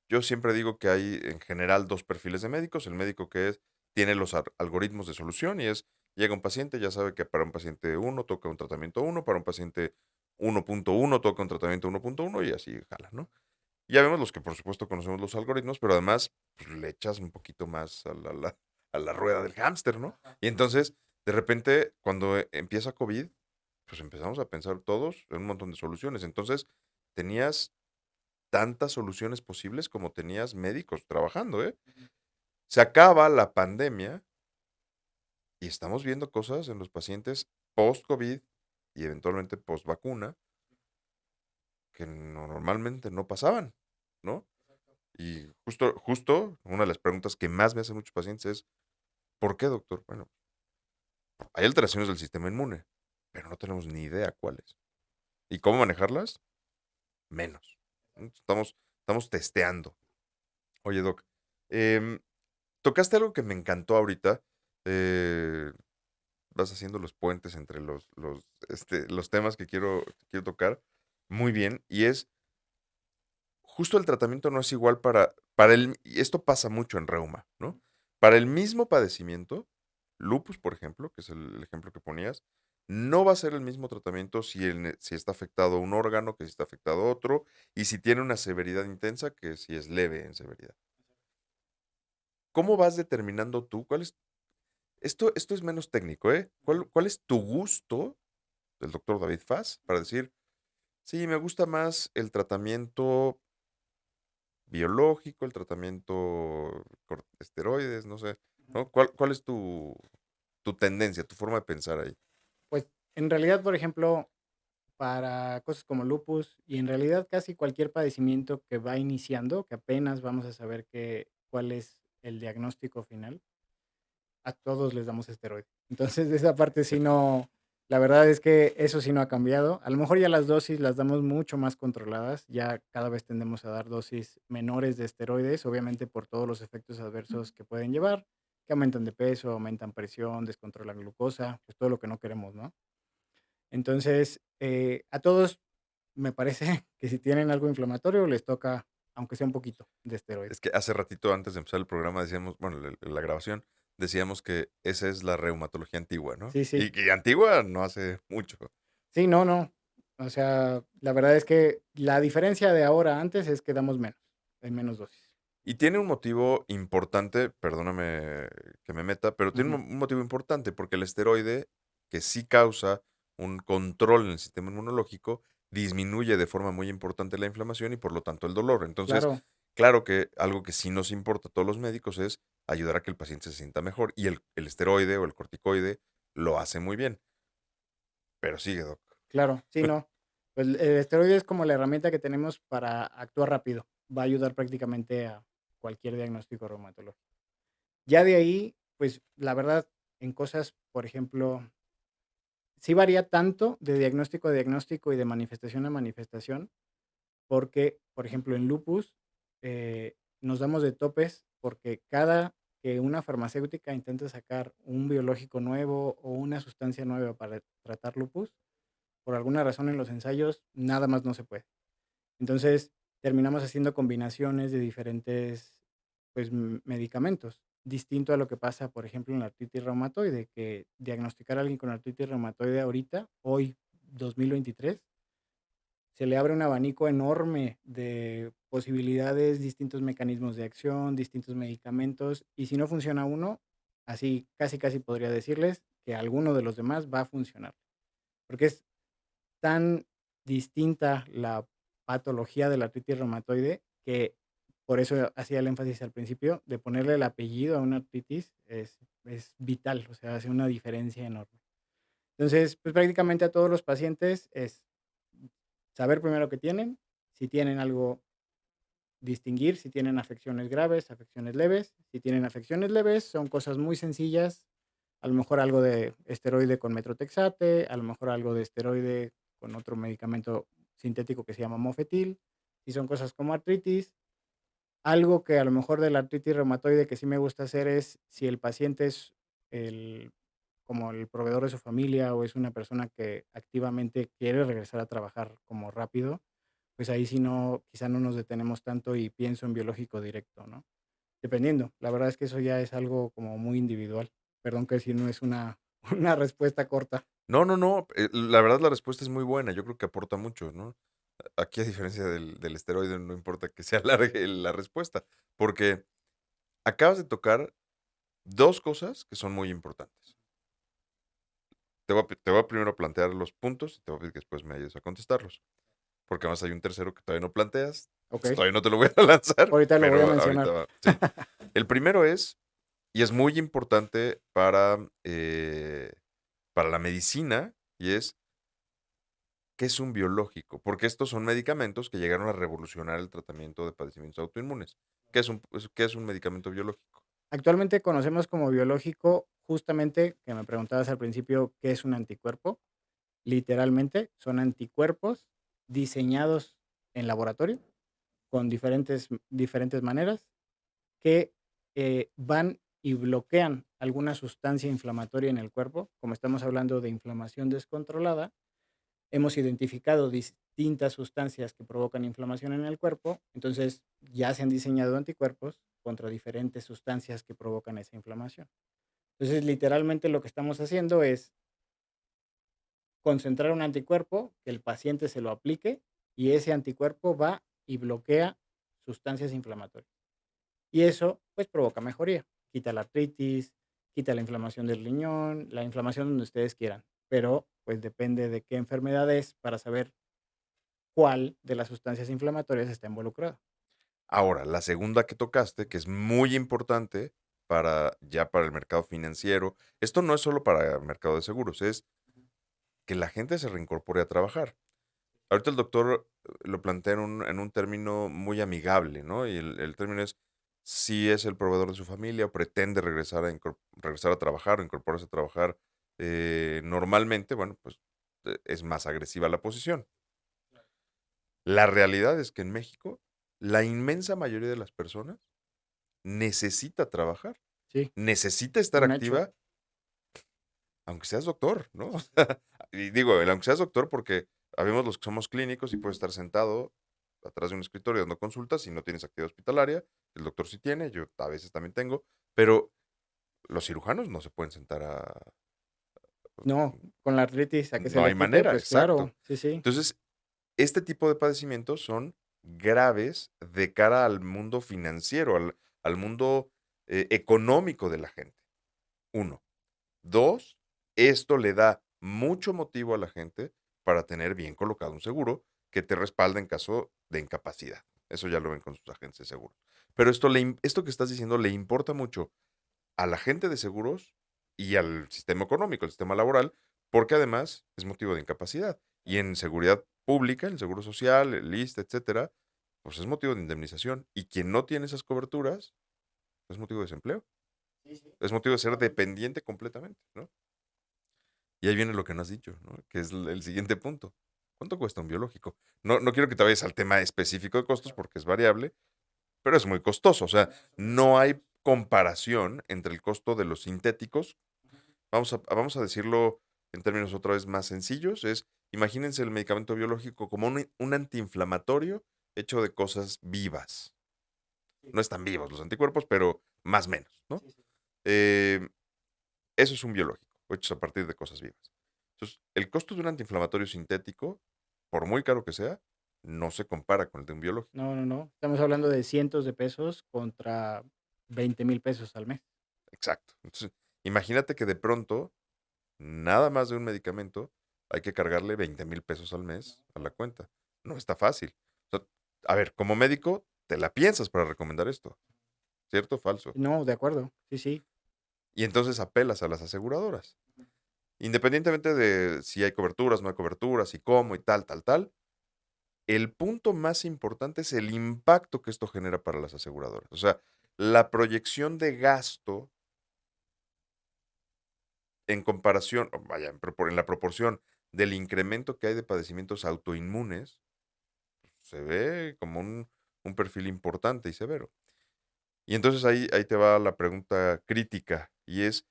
Speaker 1: yo siempre digo que hay en general 2 perfiles de médicos, el médico que tiene los algoritmos de solución y llega un paciente, ya sabe que para un paciente uno toca un tratamiento uno, para un paciente 1.1 toca un tratamiento 1.1 y así jala, ¿no? Ya vemos los que por supuesto conocemos los algoritmos, pero además pues, le echas un poquito más a la rueda del hámster, ¿no? Y entonces, de repente, cuando empieza COVID, pues empezamos a pensar todos en un montón de soluciones. Entonces, tenías tantas soluciones posibles como tenías médicos trabajando, ¿eh? Se acaba la pandemia y estamos viendo cosas en los pacientes post-COVID y eventualmente post-vacuna que normalmente no pasaban, ¿no? Y justo, una de las preguntas que más me hacen muchos pacientes es, ¿por qué, doctor? Bueno, hay alteraciones del sistema inmune, pero no tenemos ni idea cuáles. ¿Y cómo manejarlas? Menos. Estamos testeando. Oye, doc, em, tocaste algo que me encantó ahorita. eh, Vas haciendo los puentes entre los temas que quiero tocar. Muy bien. Y es, justo el tratamiento no es igual y esto pasa mucho en reuma, ¿no? Para el mismo padecimiento, lupus, por ejemplo, que es el ejemplo que ponías, no va a ser el mismo tratamiento si está afectado un órgano que si está afectado otro, y si tiene una severidad intensa que si es leve en severidad. ¿Cómo vas determinando tú? Esto es menos técnico, ¿eh? ¿Cuál es tu gusto del doctor David Fass para decir, sí, me gusta más el tratamiento biológico, el tratamiento con esteroides, no sé, ¿no? ¿Cuál es tu tendencia, tu forma de pensar ahí?
Speaker 2: Pues En realidad, por ejemplo, para cosas como lupus y en realidad casi cualquier padecimiento que va iniciando, que apenas vamos a saber cuál es el diagnóstico final, a todos les damos esteroide. Entonces, de esa parte sí no, la verdad es que eso sí no ha cambiado. A lo mejor ya las dosis las damos mucho más controladas, ya cada vez tendemos a dar dosis menores de esteroides, obviamente por todos los efectos adversos que pueden llevar, que aumentan de peso, aumentan presión, descontrolan glucosa, pues todo lo que no queremos, ¿no? Entonces, a todos me parece que si tienen algo inflamatorio les toca, aunque sea un poquito, de esteroide.
Speaker 1: Es que hace ratito, antes de empezar el programa, decíamos, bueno, la grabación, decíamos que esa es la reumatología antigua, ¿no?
Speaker 2: Sí, sí.
Speaker 1: Y que antigua no hace mucho.
Speaker 2: Sí, no, no. O sea, la verdad es que la diferencia de ahora a antes es que damos menos, hay menos dosis.
Speaker 1: Y tiene un motivo importante, perdóname que me meta, pero tiene
Speaker 2: Ujú.
Speaker 1: un motivo importante porque el esteroide, que sí causa un control en el sistema inmunológico, disminuye de forma muy importante la inflamación y por lo tanto el dolor. Entonces,
Speaker 2: Claro,
Speaker 1: claro que algo que sí nos importa a todos los médicos es ayudar a que el paciente se sienta mejor y el esteroide o el corticoide lo hace muy bien. Pero sigue, doc.
Speaker 2: claro, sí, no. Pues el esteroide es como la herramienta que tenemos para actuar rápido. Va a ayudar prácticamente a cualquier diagnóstico reumatológico. Ya de ahí, pues la verdad, en cosas, por ejemplo, sí varía tanto de diagnóstico a diagnóstico y de manifestación a manifestación, porque, por ejemplo, en lupus nos damos de topes porque cada que una farmacéutica intenta sacar un biológico nuevo o una sustancia nueva para tratar lupus, por alguna razón en los ensayos nada más no se puede. Entonces, terminamos haciendo combinaciones de diferentes, pues, medicamentos, distinto a lo que pasa, por ejemplo, en la artritis reumatoide, que diagnosticar a alguien con artritis reumatoide ahorita, hoy, 2023, se le abre un abanico enorme de posibilidades, distintos mecanismos de acción, distintos medicamentos, y si no funciona uno, así casi, casi podría decirles que alguno de los demás va a funcionar, porque es tan distinta la patología de la artritis reumatoide que por eso hacía el énfasis al principio de ponerle el apellido a una artritis es vital, o sea, hace una diferencia enorme. Entonces, pues prácticamente a todos los pacientes es saber primero qué tienen, si tienen algo, distinguir si tienen afecciones graves, afecciones leves. Si tienen afecciones leves, son cosas muy sencillas, a lo mejor algo de esteroide con metrotexate, a lo mejor algo de esteroide con otro medicamento sintético que se llama mofetil. Si son cosas como artritis, algo que a lo mejor de la artritis reumatoide que sí me gusta hacer es si el paciente es el, como el proveedor de su familia o es una persona que activamente quiere regresar a trabajar como rápido, pues ahí sí no, quizá no nos detenemos tanto y pienso en biológico directo, ¿no? Dependiendo, la verdad es que eso ya es algo como muy individual. Perdón que si no es una, una respuesta corta.
Speaker 1: No, no, no. La verdad la respuesta es muy buena. Yo creo que aporta mucho, ¿no? Aquí, a diferencia del esteroide, no importa que se alargue la respuesta, porque acabas de tocar dos cosas que son muy importantes. Te voy a primero plantear los puntos y te voy a pedir que después me ayudes a contestarlos. Porque además hay un tercero que todavía no planteas.
Speaker 2: Ok,
Speaker 1: Entonces todavía no te lo voy a lanzar,
Speaker 2: ahorita lo voy a
Speaker 1: pero ahorita
Speaker 2: mencionar.
Speaker 1: va. Sí. El primero es, y es muy importante para la medicina, y es, ¿qué es un biológico? Porque estos son medicamentos que llegaron a revolucionar el tratamiento de padecimientos autoinmunes. Qué es un medicamento biológico?
Speaker 2: Actualmente conocemos como biológico justamente, que me preguntabas al principio, ¿qué es un anticuerpo? Literalmente son anticuerpos diseñados en laboratorio con diferentes maneras que van y bloquean alguna sustancia inflamatoria en el cuerpo. Como estamos hablando de inflamación descontrolada, hemos identificado distintas sustancias que provocan inflamación en el cuerpo, entonces ya se han diseñado anticuerpos contra diferentes sustancias que provocan esa inflamación. Entonces, literalmente lo que estamos haciendo es concentrar un anticuerpo, que el paciente se lo aplique y ese anticuerpo va y bloquea sustancias inflamatorias. Y eso, pues, provoca mejoría. Quita la artritis, quita la inflamación del riñón, la inflamación donde ustedes quieran. Pero, pues, depende de qué enfermedad es para saber cuál de las sustancias inflamatorias está involucrada.
Speaker 1: Ahora, la segunda que tocaste, que es muy importante para el mercado financiero. Esto no es solo para el mercado de seguros, es que la gente se reincorpore a trabajar. Ahorita el doctor lo plantea en un término muy amigable, ¿no? Y el término es si es el proveedor de su familia o pretende regresar a trabajar o incorporarse a trabajar normalmente, bueno, pues es más agresiva la posición. La realidad es que en México la inmensa mayoría de las personas necesita trabajar,
Speaker 2: Sí,
Speaker 1: necesita estar
Speaker 2: un hecho.
Speaker 1: activa, aunque seas doctor, ¿no? O sea, y digo, el aunque seas doctor porque habemos los que somos clínicos y puedes estar sentado atrás de un escritorio dando consultas si no tienes actividad hospitalaria. El doctor sí tiene, yo a veces también tengo, pero los cirujanos no se pueden sentar a...
Speaker 2: No, con la artritis a que se
Speaker 1: No
Speaker 2: le
Speaker 1: hay
Speaker 2: quite,
Speaker 1: manera,
Speaker 2: pues
Speaker 1: exacto.
Speaker 2: claro, sí, sí.
Speaker 1: Entonces, este tipo de padecimientos son graves de cara al mundo financiero, al mundo económico de la gente. Uno. Dos, esto le da mucho motivo a la gente para tener bien colocado un seguro que te respalde en caso de incapacidad. Eso ya lo ven con sus agentes de seguros. Pero esto que estás diciendo le importa mucho a la gente de seguros y al sistema económico, al sistema laboral, porque además es motivo de incapacidad. Y en seguridad pública, el seguro social, el ISSSTE, etcétera, pues es motivo de indemnización. Y quien no tiene esas coberturas es motivo de desempleo,
Speaker 2: Sí, sí,
Speaker 1: es motivo de ser dependiente completamente, ¿no? Y ahí viene lo que no has dicho, ¿no? Que es el siguiente punto. ¿Cuánto cuesta un biológico? No quiero que te vayas al tema específico de costos porque es variable, pero es muy costoso. O sea, no hay comparación entre el costo de los sintéticos. Vamos a decirlo en términos otra vez más sencillos. Imagínense el medicamento biológico como un antiinflamatorio hecho de cosas vivas. No están vivos los anticuerpos, pero más o menos, ¿no? Eh, Eso es un biológico, hecho a partir de cosas vivas. Entonces, el costo de un antiinflamatorio sintético, por muy caro que sea, no se compara con el de un biológico.
Speaker 2: No, no, no. Estamos hablando de cientos de pesos contra 20,000 pesos al mes.
Speaker 1: Exacto. Entonces, imagínate que de pronto, nada más de un medicamento, hay que cargarle 20,000 pesos al mes a la cuenta. No está fácil. O sea, a ver, como médico, te la piensas para recomendar esto, ¿cierto o falso?
Speaker 2: No, de acuerdo. Sí, sí.
Speaker 1: Y entonces apelas a las aseguradoras. Independientemente de si hay coberturas, no hay coberturas, y cómo y tal, tal, tal, el punto más importante es el impacto que esto genera para las aseguradoras. O sea, la proyección de gasto en comparación, o vaya, en la proporción del incremento que hay de padecimientos autoinmunes, se ve como un perfil importante y severo. Y entonces ahí te va la pregunta crítica y es,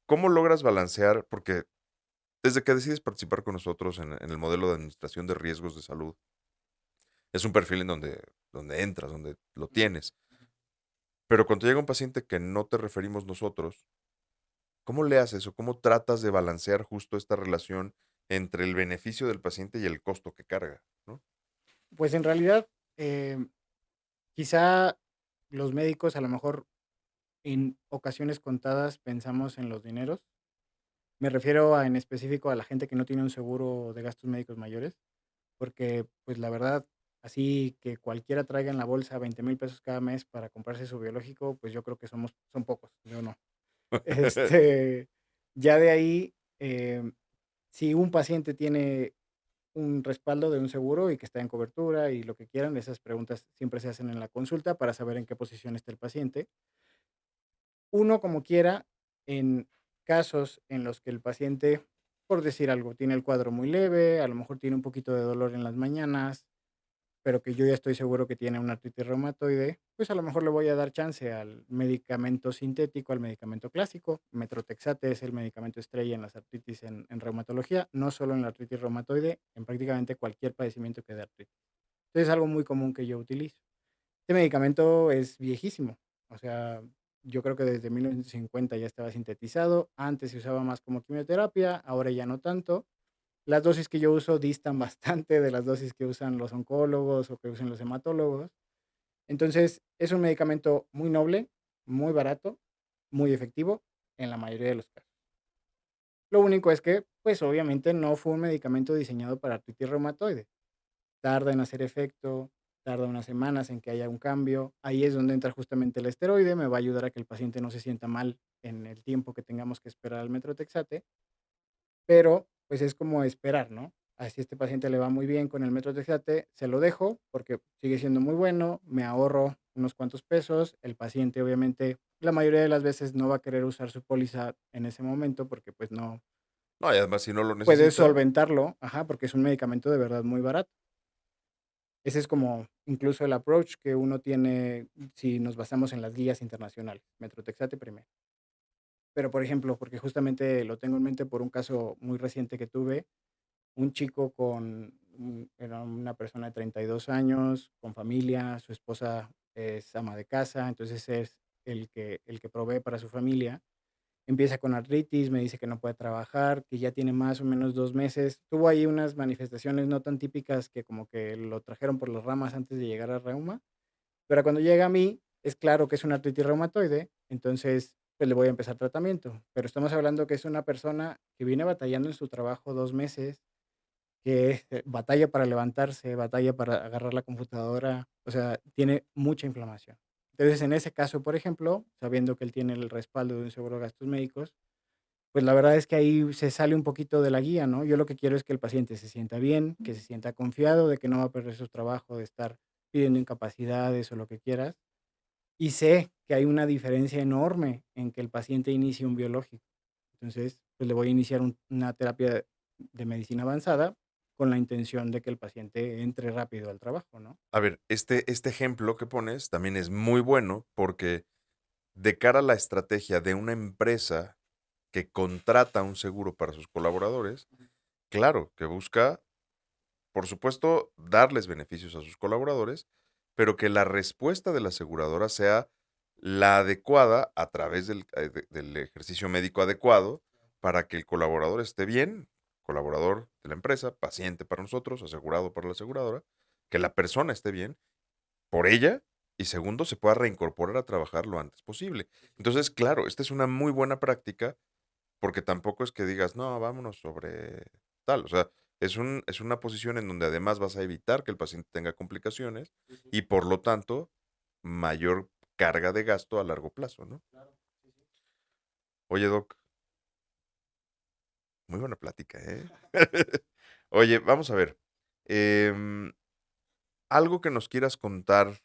Speaker 1: ¿cómo logras balancear? Porque desde que decides participar con nosotros en el modelo de administración de riesgos de salud, es un perfil en donde entras, donde lo tienes. Pero cuando llega un paciente que no te referimos nosotros, ¿cómo le haces o cómo tratas de balancear justo esta relación entre el beneficio del paciente y el costo que carga, ¿no?
Speaker 2: Pues en realidad, quizá los médicos a lo mejor en ocasiones contadas pensamos en los dineros. Me refiero en específico a la gente que no tiene un seguro de gastos médicos mayores, porque pues la verdad, así que cualquiera traiga en la bolsa 20,000 pesos cada mes para comprarse su biológico, pues yo creo que son pocos, yo no. Este, ya de ahí, si un paciente tiene un respaldo de un seguro y que está en cobertura y lo que quieran, esas preguntas siempre se hacen en la consulta para saber en qué posición está el paciente. Uno, como quiera, en casos en los que el paciente, por decir algo, tiene el cuadro muy leve, a lo mejor tiene un poquito de dolor en las mañanas, pero que yo ya estoy seguro que tiene una artritis reumatoide, pues a lo mejor le voy a dar chance al medicamento sintético, al medicamento clásico. Metrotexate es el medicamento estrella en las artritis en reumatología, no solo en la artritis reumatoide, en prácticamente cualquier padecimiento que dé artritis. Entonces es algo muy común que yo utilizo. Este medicamento es viejísimo, o sea, yo creo que desde 1950 ya estaba sintetizado, antes se usaba más como quimioterapia, ahora ya no tanto. Las dosis que yo uso distan bastante de las dosis que usan los oncólogos o que usan los hematólogos. Entonces, es un medicamento muy noble, muy barato, muy efectivo en la mayoría de los casos. Lo único es que, pues obviamente no fue un medicamento diseñado para artritis reumatoide. Tarda en hacer efecto, tarda unas semanas en que haya un cambio. Ahí es donde entra justamente el esteroide, me va a ayudar a que el paciente no se sienta mal en el tiempo que tengamos que esperar al metrotexate. pero pues es como esperar, ¿no? Así este paciente le va muy bien con el Metrotexate, se lo dejo porque sigue siendo muy bueno, me ahorro unos cuantos pesos, el paciente obviamente la mayoría de las veces no va a querer usar su póliza en ese momento porque pues no
Speaker 1: No, y además si no lo
Speaker 2: puede
Speaker 1: necesita,
Speaker 2: solventarlo, ajá, porque es un medicamento de verdad muy barato. Ese es como incluso el approach que uno tiene si nos basamos en las guías internacionales, Metrotexate primero. Pero, por ejemplo, porque justamente lo tengo en mente por un caso muy reciente que tuve, un chico era una persona de 32 años, con familia, su esposa es ama de casa, entonces es el que provee para su familia. Empieza con artritis, me dice que no puede trabajar, que ya tiene más o menos 2 meses. Tuvo ahí unas manifestaciones no tan típicas que como que lo trajeron por las ramas antes de llegar a reuma, pero cuando llega a mí, es claro que es una artritis reumatoide, entonces, pues, le voy a empezar tratamiento. Pero estamos hablando que es una persona que viene batallando en su trabajo 2 meses, que, batalla para levantarse, batalla para agarrar la computadora, o sea, tiene mucha inflamación. Entonces, en ese caso, por ejemplo, sabiendo que él tiene el respaldo de un seguro de gastos médicos, pues, la verdad es que ahí se sale un poquito de la guía, ¿no? Yo lo que quiero es que el paciente se sienta bien, que se sienta confiado de que no va a perder su trabajo, de estar pidiendo incapacidades o lo que quieras. Y sé que hay una diferencia enorme en que el paciente inicie un biológico. Entonces, pues, le voy a iniciar una terapia de medicina avanzada con la intención de que el paciente entre rápido al trabajo, ¿no?
Speaker 1: a ver, este ejemplo que pones también es muy bueno porque de cara a la estrategia de una empresa que contrata un seguro para sus colaboradores, claro, que busca, por supuesto, darles beneficios a sus colaboradores, pero que la respuesta de la aseguradora sea la adecuada a través del ejercicio médico adecuado para que el colaborador esté bien, colaborador de la empresa, paciente para nosotros, asegurado para la aseguradora, que la persona esté bien por ella y segundo, se pueda reincorporar a trabajar lo antes posible. Entonces, claro, esta es una muy buena práctica porque tampoco es que digas: "No, vámonos sobre tal", o sea, es una posición en donde además vas a evitar que el paciente tenga complicaciones y, por lo tanto, mayor carga de gasto a largo plazo, ¿no? Oye, doc, muy buena plática, ¿eh? Oye, vamos a ver, em, algo que nos quieras contar,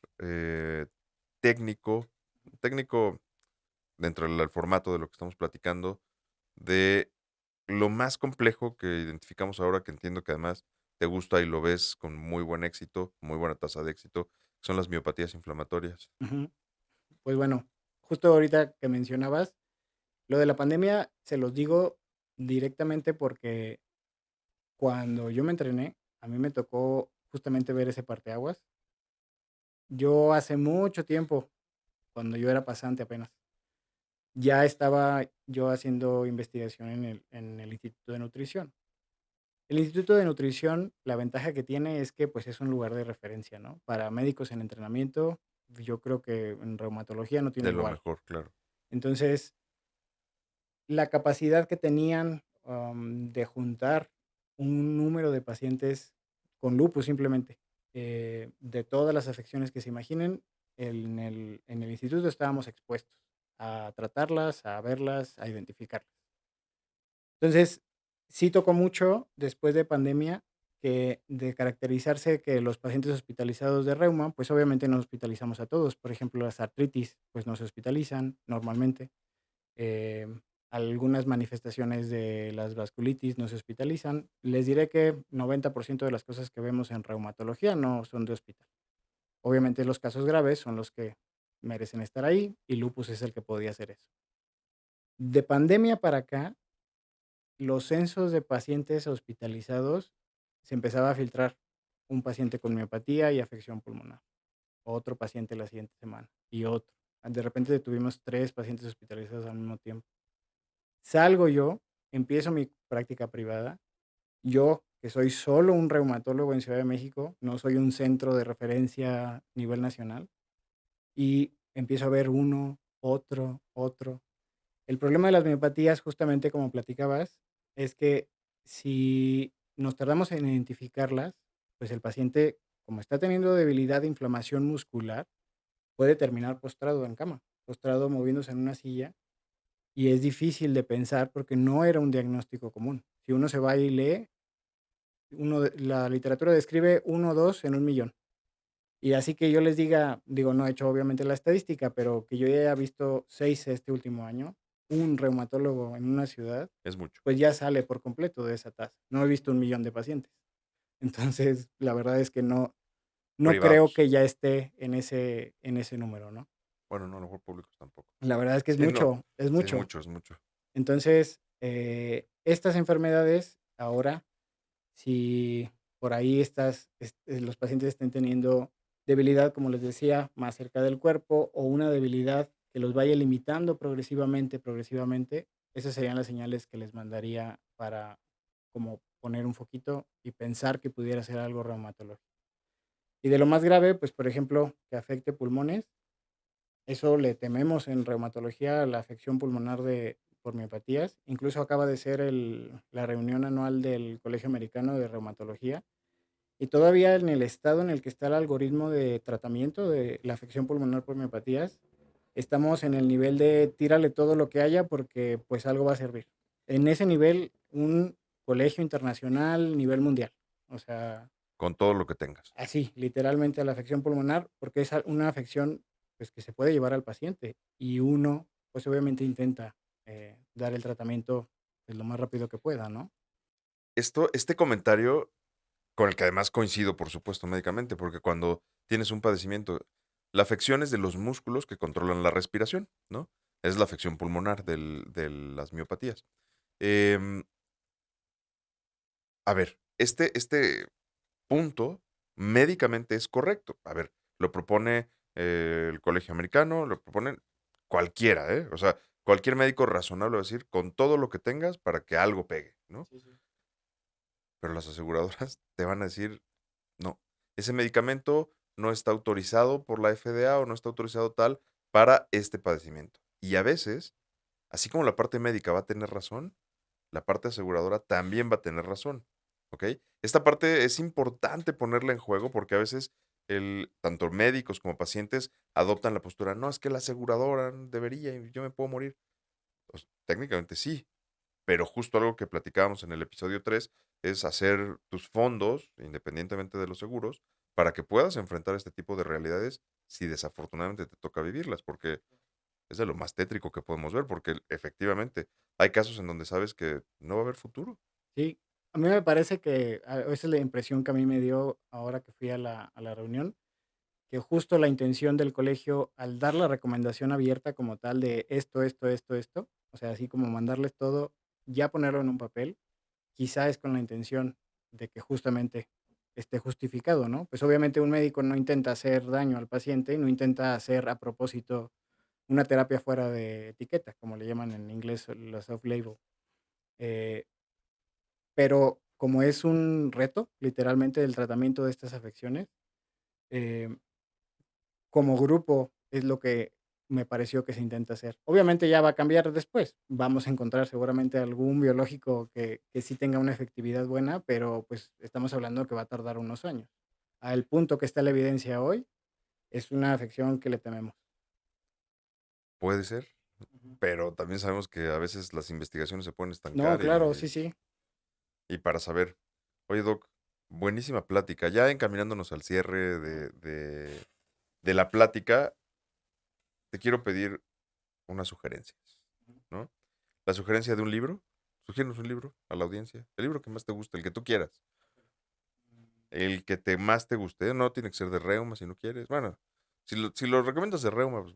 Speaker 1: técnico técnico dentro del formato de lo que estamos platicando, de lo más complejo que identificamos ahora, que entiendo que además te gusta y lo ves con muy buen éxito, muy buena tasa de éxito, son las miopatías inflamatorias.
Speaker 2: Ujú. Pues bueno, justo ahorita que mencionabas, lo de la pandemia se los digo directamente porque cuando yo me entrené, a mí me tocó justamente ver ese parteaguas. Yo hace mucho tiempo, cuando yo era pasante apenas, ya estaba yo haciendo investigación en el Instituto de Nutrición. El Instituto de Nutrición, la ventaja que tiene es que, pues, es un lugar de referencia, ¿no? Para médicos en entrenamiento, yo creo que en reumatología no tiene
Speaker 1: De lo
Speaker 2: igual.
Speaker 1: mejor, claro.
Speaker 2: Entonces, la capacidad que tenían, de juntar un número de pacientes con lupus simplemente, de todas las afecciones que se imaginen, en el instituto estábamos expuestos a tratarlas, a verlas, a identificarlas. Entonces, sí tocó mucho después de pandemia que de caracterizarse que los pacientes hospitalizados de reuma, pues obviamente no hospitalizamos a todos. Por ejemplo, las artritis, pues no se hospitalizan normalmente. Algunas manifestaciones de las vasculitis no se hospitalizan. Les diré que 90% de las cosas que vemos en reumatología no son de hospital. Obviamente los casos graves son los que merecen estar ahí y lupus es el que podía hacer eso. De pandemia para acá, los censos de pacientes hospitalizados se empezaba a filtrar. Un paciente con miopatía y afección pulmonar, otro paciente la siguiente semana y otro. De repente tuvimos 3 pacientes hospitalizados al mismo tiempo. Salgo yo, empiezo mi práctica privada. Yo, que soy solo un reumatólogo en Ciudad de México, no soy un centro de referencia a nivel nacional, y empiezo a ver uno, otro, otro. El problema de las miopatías, justamente como platicabas, es que si nos tardamos en identificarlas, pues el paciente, como está teniendo debilidad de inflamación muscular, puede terminar postrado en cama, postrado moviéndose en una silla y es difícil de pensar porque no era un diagnóstico común. Si uno se va y lee, la literatura describe uno o dos en 1 millón. Y así que yo les diga, digo, no he hecho obviamente la estadística, pero que yo ya haya visto 6 este último año, un reumatólogo en una ciudad,
Speaker 1: Es mucho.
Speaker 2: pues ya sale por completo de esa tasa. No he visto 1 millón de pacientes. Entonces, la verdad es que no creo
Speaker 1: Privados.
Speaker 2: que ya esté en ese número, ¿no?
Speaker 1: Bueno, no, a lo mejor públicos tampoco.
Speaker 2: La verdad es que es
Speaker 1: Sí, no.
Speaker 2: mucho, es
Speaker 1: Sí, es
Speaker 2: mucho.
Speaker 1: mucho, es mucho.
Speaker 2: Entonces, estas enfermedades ahora, si por ahí los pacientes estén teniendo debilidad, como les decía, más cerca del cuerpo o una debilidad que los vaya limitando progresivamente, progresivamente, esas serían las señales que les mandaría para como poner un foquito y pensar que pudiera ser algo reumatológico. Y de lo más grave, pues, por ejemplo, que afecte pulmones, eso le tememos en reumatología a la afección pulmonar por miopatías. Incluso acaba de ser la reunión anual del Colegio Americano de Reumatología. Y todavía en el estado en el que está el algoritmo de tratamiento de la afección pulmonar por miopatías, estamos en el nivel de tírale todo lo que haya porque pues algo va a servir. En ese nivel, un colegio internacional, nivel mundial. O sea,
Speaker 1: Con todo lo que tengas.
Speaker 2: así, literalmente a la afección pulmonar, porque es una afección pues, que se puede llevar al paciente y uno, pues obviamente intenta dar el tratamiento pues, lo más rápido que pueda, ¿no?
Speaker 1: Este comentario, con el que además coincido, por supuesto, médicamente, porque cuando tienes un padecimiento, la afección es de los músculos que controlan la respiración, ¿no? Es la afección pulmonar de las miopatías. Em, a ver, este punto médicamente es correcto. A ver, lo propone el Colegio Americano, lo propone cualquiera, ¿eh? O sea, cualquier médico razonable va a decir con todo lo que tengas para que algo pegue, ¿no?
Speaker 2: Sí, sí.
Speaker 1: Pero las aseguradoras te van a decir, no, ese medicamento no está autorizado por la FDA o no está autorizado tal para este padecimiento. Y a veces, así como la parte médica va a tener razón, la parte aseguradora también va a tener razón, ¿ok? Esta parte es importante ponerla en juego porque a veces tanto médicos como pacientes adoptan la postura, no, es que la aseguradora debería y yo me puedo morir. Pues, técnicamente sí, pero justo algo que platicábamos en el episodio 3 es hacer tus fondos, independientemente de los seguros, para que puedas enfrentar este tipo de realidades si desafortunadamente te toca vivirlas, porque es de lo más tétrico que podemos ver, porque efectivamente hay casos en donde sabes que no va a haber futuro.
Speaker 2: Sí, a mí me parece que esa es la impresión que a mí me dio ahora que fui a la reunión, que justo la intención del colegio al dar la recomendación abierta como tal de esto, esto, esto, esto, o sea, así como mandarles todo, ya ponerlo en un papel, quizá es con la intención de que justamente esté justificado, ¿no? Pues obviamente un médico no intenta hacer daño al paciente, no intenta hacer a propósito una terapia fuera de etiqueta, como le llaman en inglés los off-label. Eh, pero como es un reto, literalmente, el tratamiento de estas afecciones, eh, como grupo es lo que me pareció que se intenta hacer. Obviamente ya va a cambiar después. Vamos a encontrar seguramente algún biológico que sí tenga una efectividad buena, pero pues estamos hablando que va a tardar unos años. Al punto que está la evidencia hoy, es una afección que le tememos.
Speaker 1: Puede ser,
Speaker 2: Ujú.
Speaker 1: pero también sabemos que a veces las investigaciones se pueden
Speaker 2: No,
Speaker 1: estancar
Speaker 2: claro, sí, sí.
Speaker 1: y para saber. Oye, Doc, buenísima plática. Ya encaminándonos al cierre de la plática, te quiero pedir unas sugerencias, ¿no? La sugerencia de un libro. Sugierenos un libro a la audiencia. El libro que más te guste, el que tú quieras. El que más te guste. No tiene que ser de reuma si no quieres. Bueno, si lo recomiendas de reuma, pues,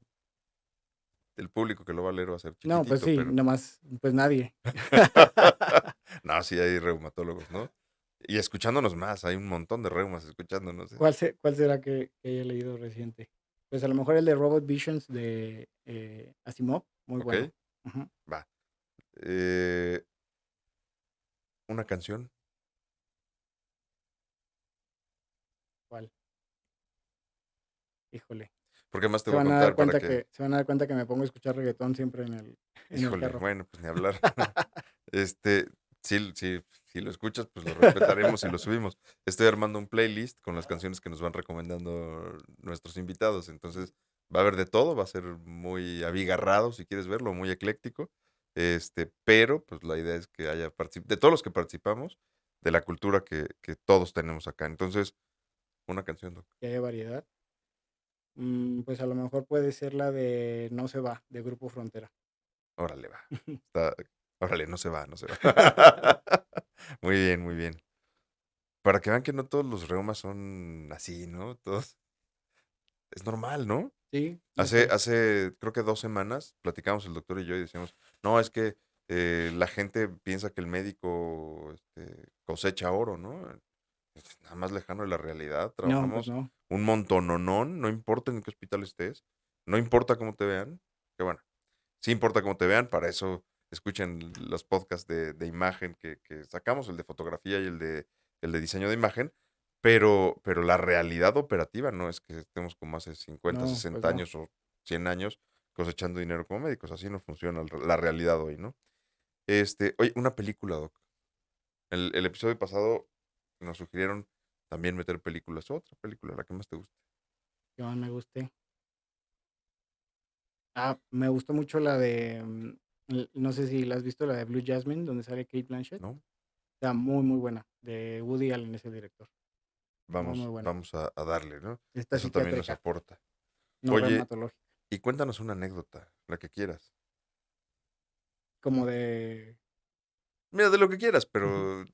Speaker 1: el público que lo va a leer va a ser
Speaker 2: No, pues
Speaker 1: chiquitito,
Speaker 2: sí,
Speaker 1: pero.
Speaker 2: nomás, pues nadie.
Speaker 1: No, sí hay reumatólogos, ¿no? Y escuchándonos más, hay un montón de reumas escuchándonos, ¿eh?
Speaker 2: ¿Cuál será que haya leído reciente? Pues a lo mejor el de Robot Visions de Asimov, muy
Speaker 1: ¿Ok?
Speaker 2: bueno. Ujú.
Speaker 1: Va. Eh, una canción.
Speaker 2: ¿Cuál? Híjole.
Speaker 1: ¿Por qué más te
Speaker 2: Se
Speaker 1: voy a
Speaker 2: van a dar
Speaker 1: contar para
Speaker 2: cuenta
Speaker 1: que.
Speaker 2: que me pongo a escuchar reggaetón siempre en el
Speaker 1: Híjole,
Speaker 2: carro.
Speaker 1: bueno, pues ni hablar. Este, si lo escuchas, pues lo respetaremos y lo subimos. Estoy armando un playlist con las canciones que nos van recomendando nuestros invitados. Entonces, va a haber de todo, va a ser muy abigarrado, si quieres verlo, muy ecléctico. Pero pues la idea es que haya de todos los que participamos, de la cultura que todos tenemos acá. Entonces, una canción, Doc.
Speaker 2: Que haya variedad. Pues a lo mejor puede ser la de No se va, de Grupo Frontera.
Speaker 1: Órale, va. Está, órale, no se va, no se va. Muy bien, muy bien. Para que vean que no todos los reumas son así, ¿no? Todos. Es normal, ¿no?
Speaker 2: Sí, no,
Speaker 1: Hace,
Speaker 2: pues
Speaker 1: hace, creo que 2 semanas, platicamos el doctor y yo y decíamos, no, es que la gente piensa que el médico cosecha oro, ¿no? Es nada más lejano de la realidad.
Speaker 2: no, pues
Speaker 1: Trabajamos
Speaker 2: no.
Speaker 1: un montononón, no importa en qué hospital estés, no importa cómo te vean, que bueno, sí importa cómo te vean, para eso escuchen los podcasts de imagen que sacamos, el de fotografía y el de diseño de imagen, pero la realidad operativa no es que estemos como hace 50,
Speaker 2: No, pues
Speaker 1: 60
Speaker 2: no.
Speaker 1: años o 100 años cosechando dinero como médicos, así no funciona la realidad hoy, ¿no? Oye, una película, Doc. El episodio pasado nos sugirieron también meter películas. Otra película, la que más te guste,
Speaker 2: Que más me guste. Me gustó mucho la de, no sé si la has visto, la de Blue Jasmine, donde sale Kate Blanchett.
Speaker 1: ¿no?
Speaker 2: Está muy, muy buena. De Woody Allen es el director. Muy, muy
Speaker 1: Vamos,
Speaker 2: buena.
Speaker 1: vamos a darle, ¿no?
Speaker 2: Está
Speaker 1: Eso también nos
Speaker 2: psiquiátrica,
Speaker 1: aporta.
Speaker 2: no
Speaker 1: Oye,
Speaker 2: reumatológica.
Speaker 1: y cuéntanos una anécdota, la que quieras.
Speaker 2: Como de...
Speaker 1: Mira, de lo que quieras, pero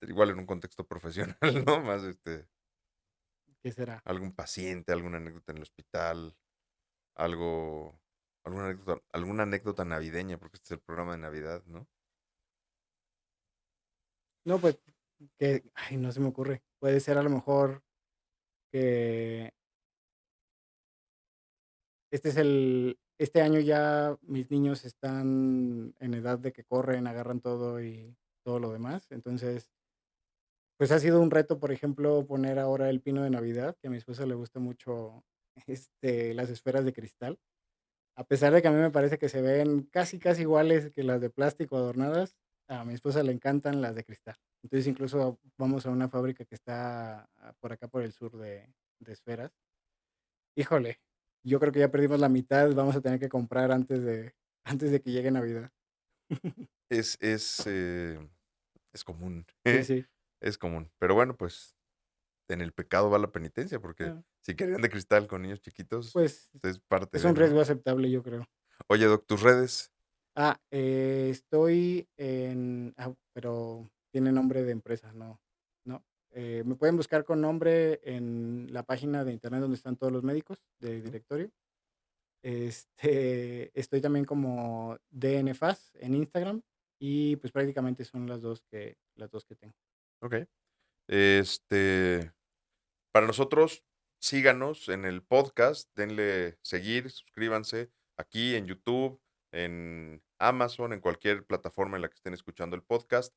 Speaker 1: igual en un contexto profesional, ¿no? Más
Speaker 2: ¿Qué será?
Speaker 1: algún paciente, alguna anécdota en el hospital, algo, alguna anécdota navideña, porque este es el programa de Navidad, ¿no?
Speaker 2: No, pues que... Ay, no se me ocurre. Puede ser a lo mejor que este año ya mis niños están en edad de que corren, agarran todo y todo lo demás. Entonces, pues ha sido un reto, por ejemplo, poner ahora el pino de Navidad, que a mi esposa le gusta mucho, las esferas de cristal. A pesar de que a mí me parece que se ven casi, casi iguales que las de plástico adornadas, a mi esposa le encantan las de cristal. Entonces, incluso vamos a una fábrica que está por acá por el sur de esferas. Híjole, yo creo que ya perdimos la mitad, vamos a tener que comprar antes de que llegue Navidad.
Speaker 1: Es, es, eh, es común,
Speaker 2: Sí,
Speaker 1: ¿eh?
Speaker 2: sí.
Speaker 1: Es común. Pero bueno, pues en el pecado va la penitencia, porque
Speaker 2: Ah,
Speaker 1: si querían de cristal con niños chiquitos,
Speaker 2: pues
Speaker 1: es parte
Speaker 2: es
Speaker 1: de,
Speaker 2: un
Speaker 1: ¿no?
Speaker 2: riesgo aceptable, yo creo.
Speaker 1: Oye, Doc, tus redes,
Speaker 2: Estoy pero tiene nombre de empresa, no, no. Me pueden buscar con nombre en la página de internet donde están todos los médicos del
Speaker 1: ¿no?
Speaker 2: directorio. Estoy también como DNFAS en Instagram y pues prácticamente son las dos que tengo.
Speaker 1: Ok. Este, para nosotros, síganos en el podcast, denle seguir, suscríbanse aquí en YouTube, en Amazon, en cualquier plataforma en la que estén escuchando el podcast.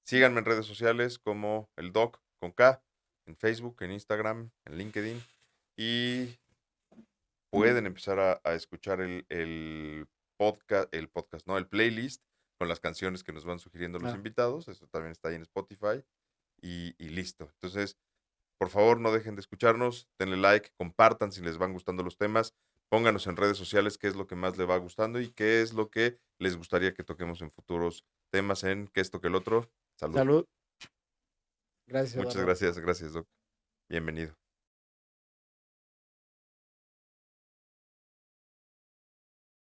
Speaker 1: Síganme en redes sociales como el Doc con K, en Facebook, en Instagram, en LinkedIn y pueden empezar a escuchar el podcast, no, el playlist con las canciones que nos van sugiriendo los
Speaker 2: Ah,
Speaker 1: invitados. Eso también está ahí en Spotify y listo. Entonces, por favor, no dejen de escucharnos, denle like, compartan si les van gustando los temas, pónganos en redes sociales qué es lo que más les va gustando y qué es lo que les gustaría que toquemos en futuros temas en que esto que el otro. Salud.
Speaker 2: salud. Gracias,
Speaker 1: Muchas
Speaker 2: Eduardo.
Speaker 1: gracias, gracias, Doc. Bienvenido.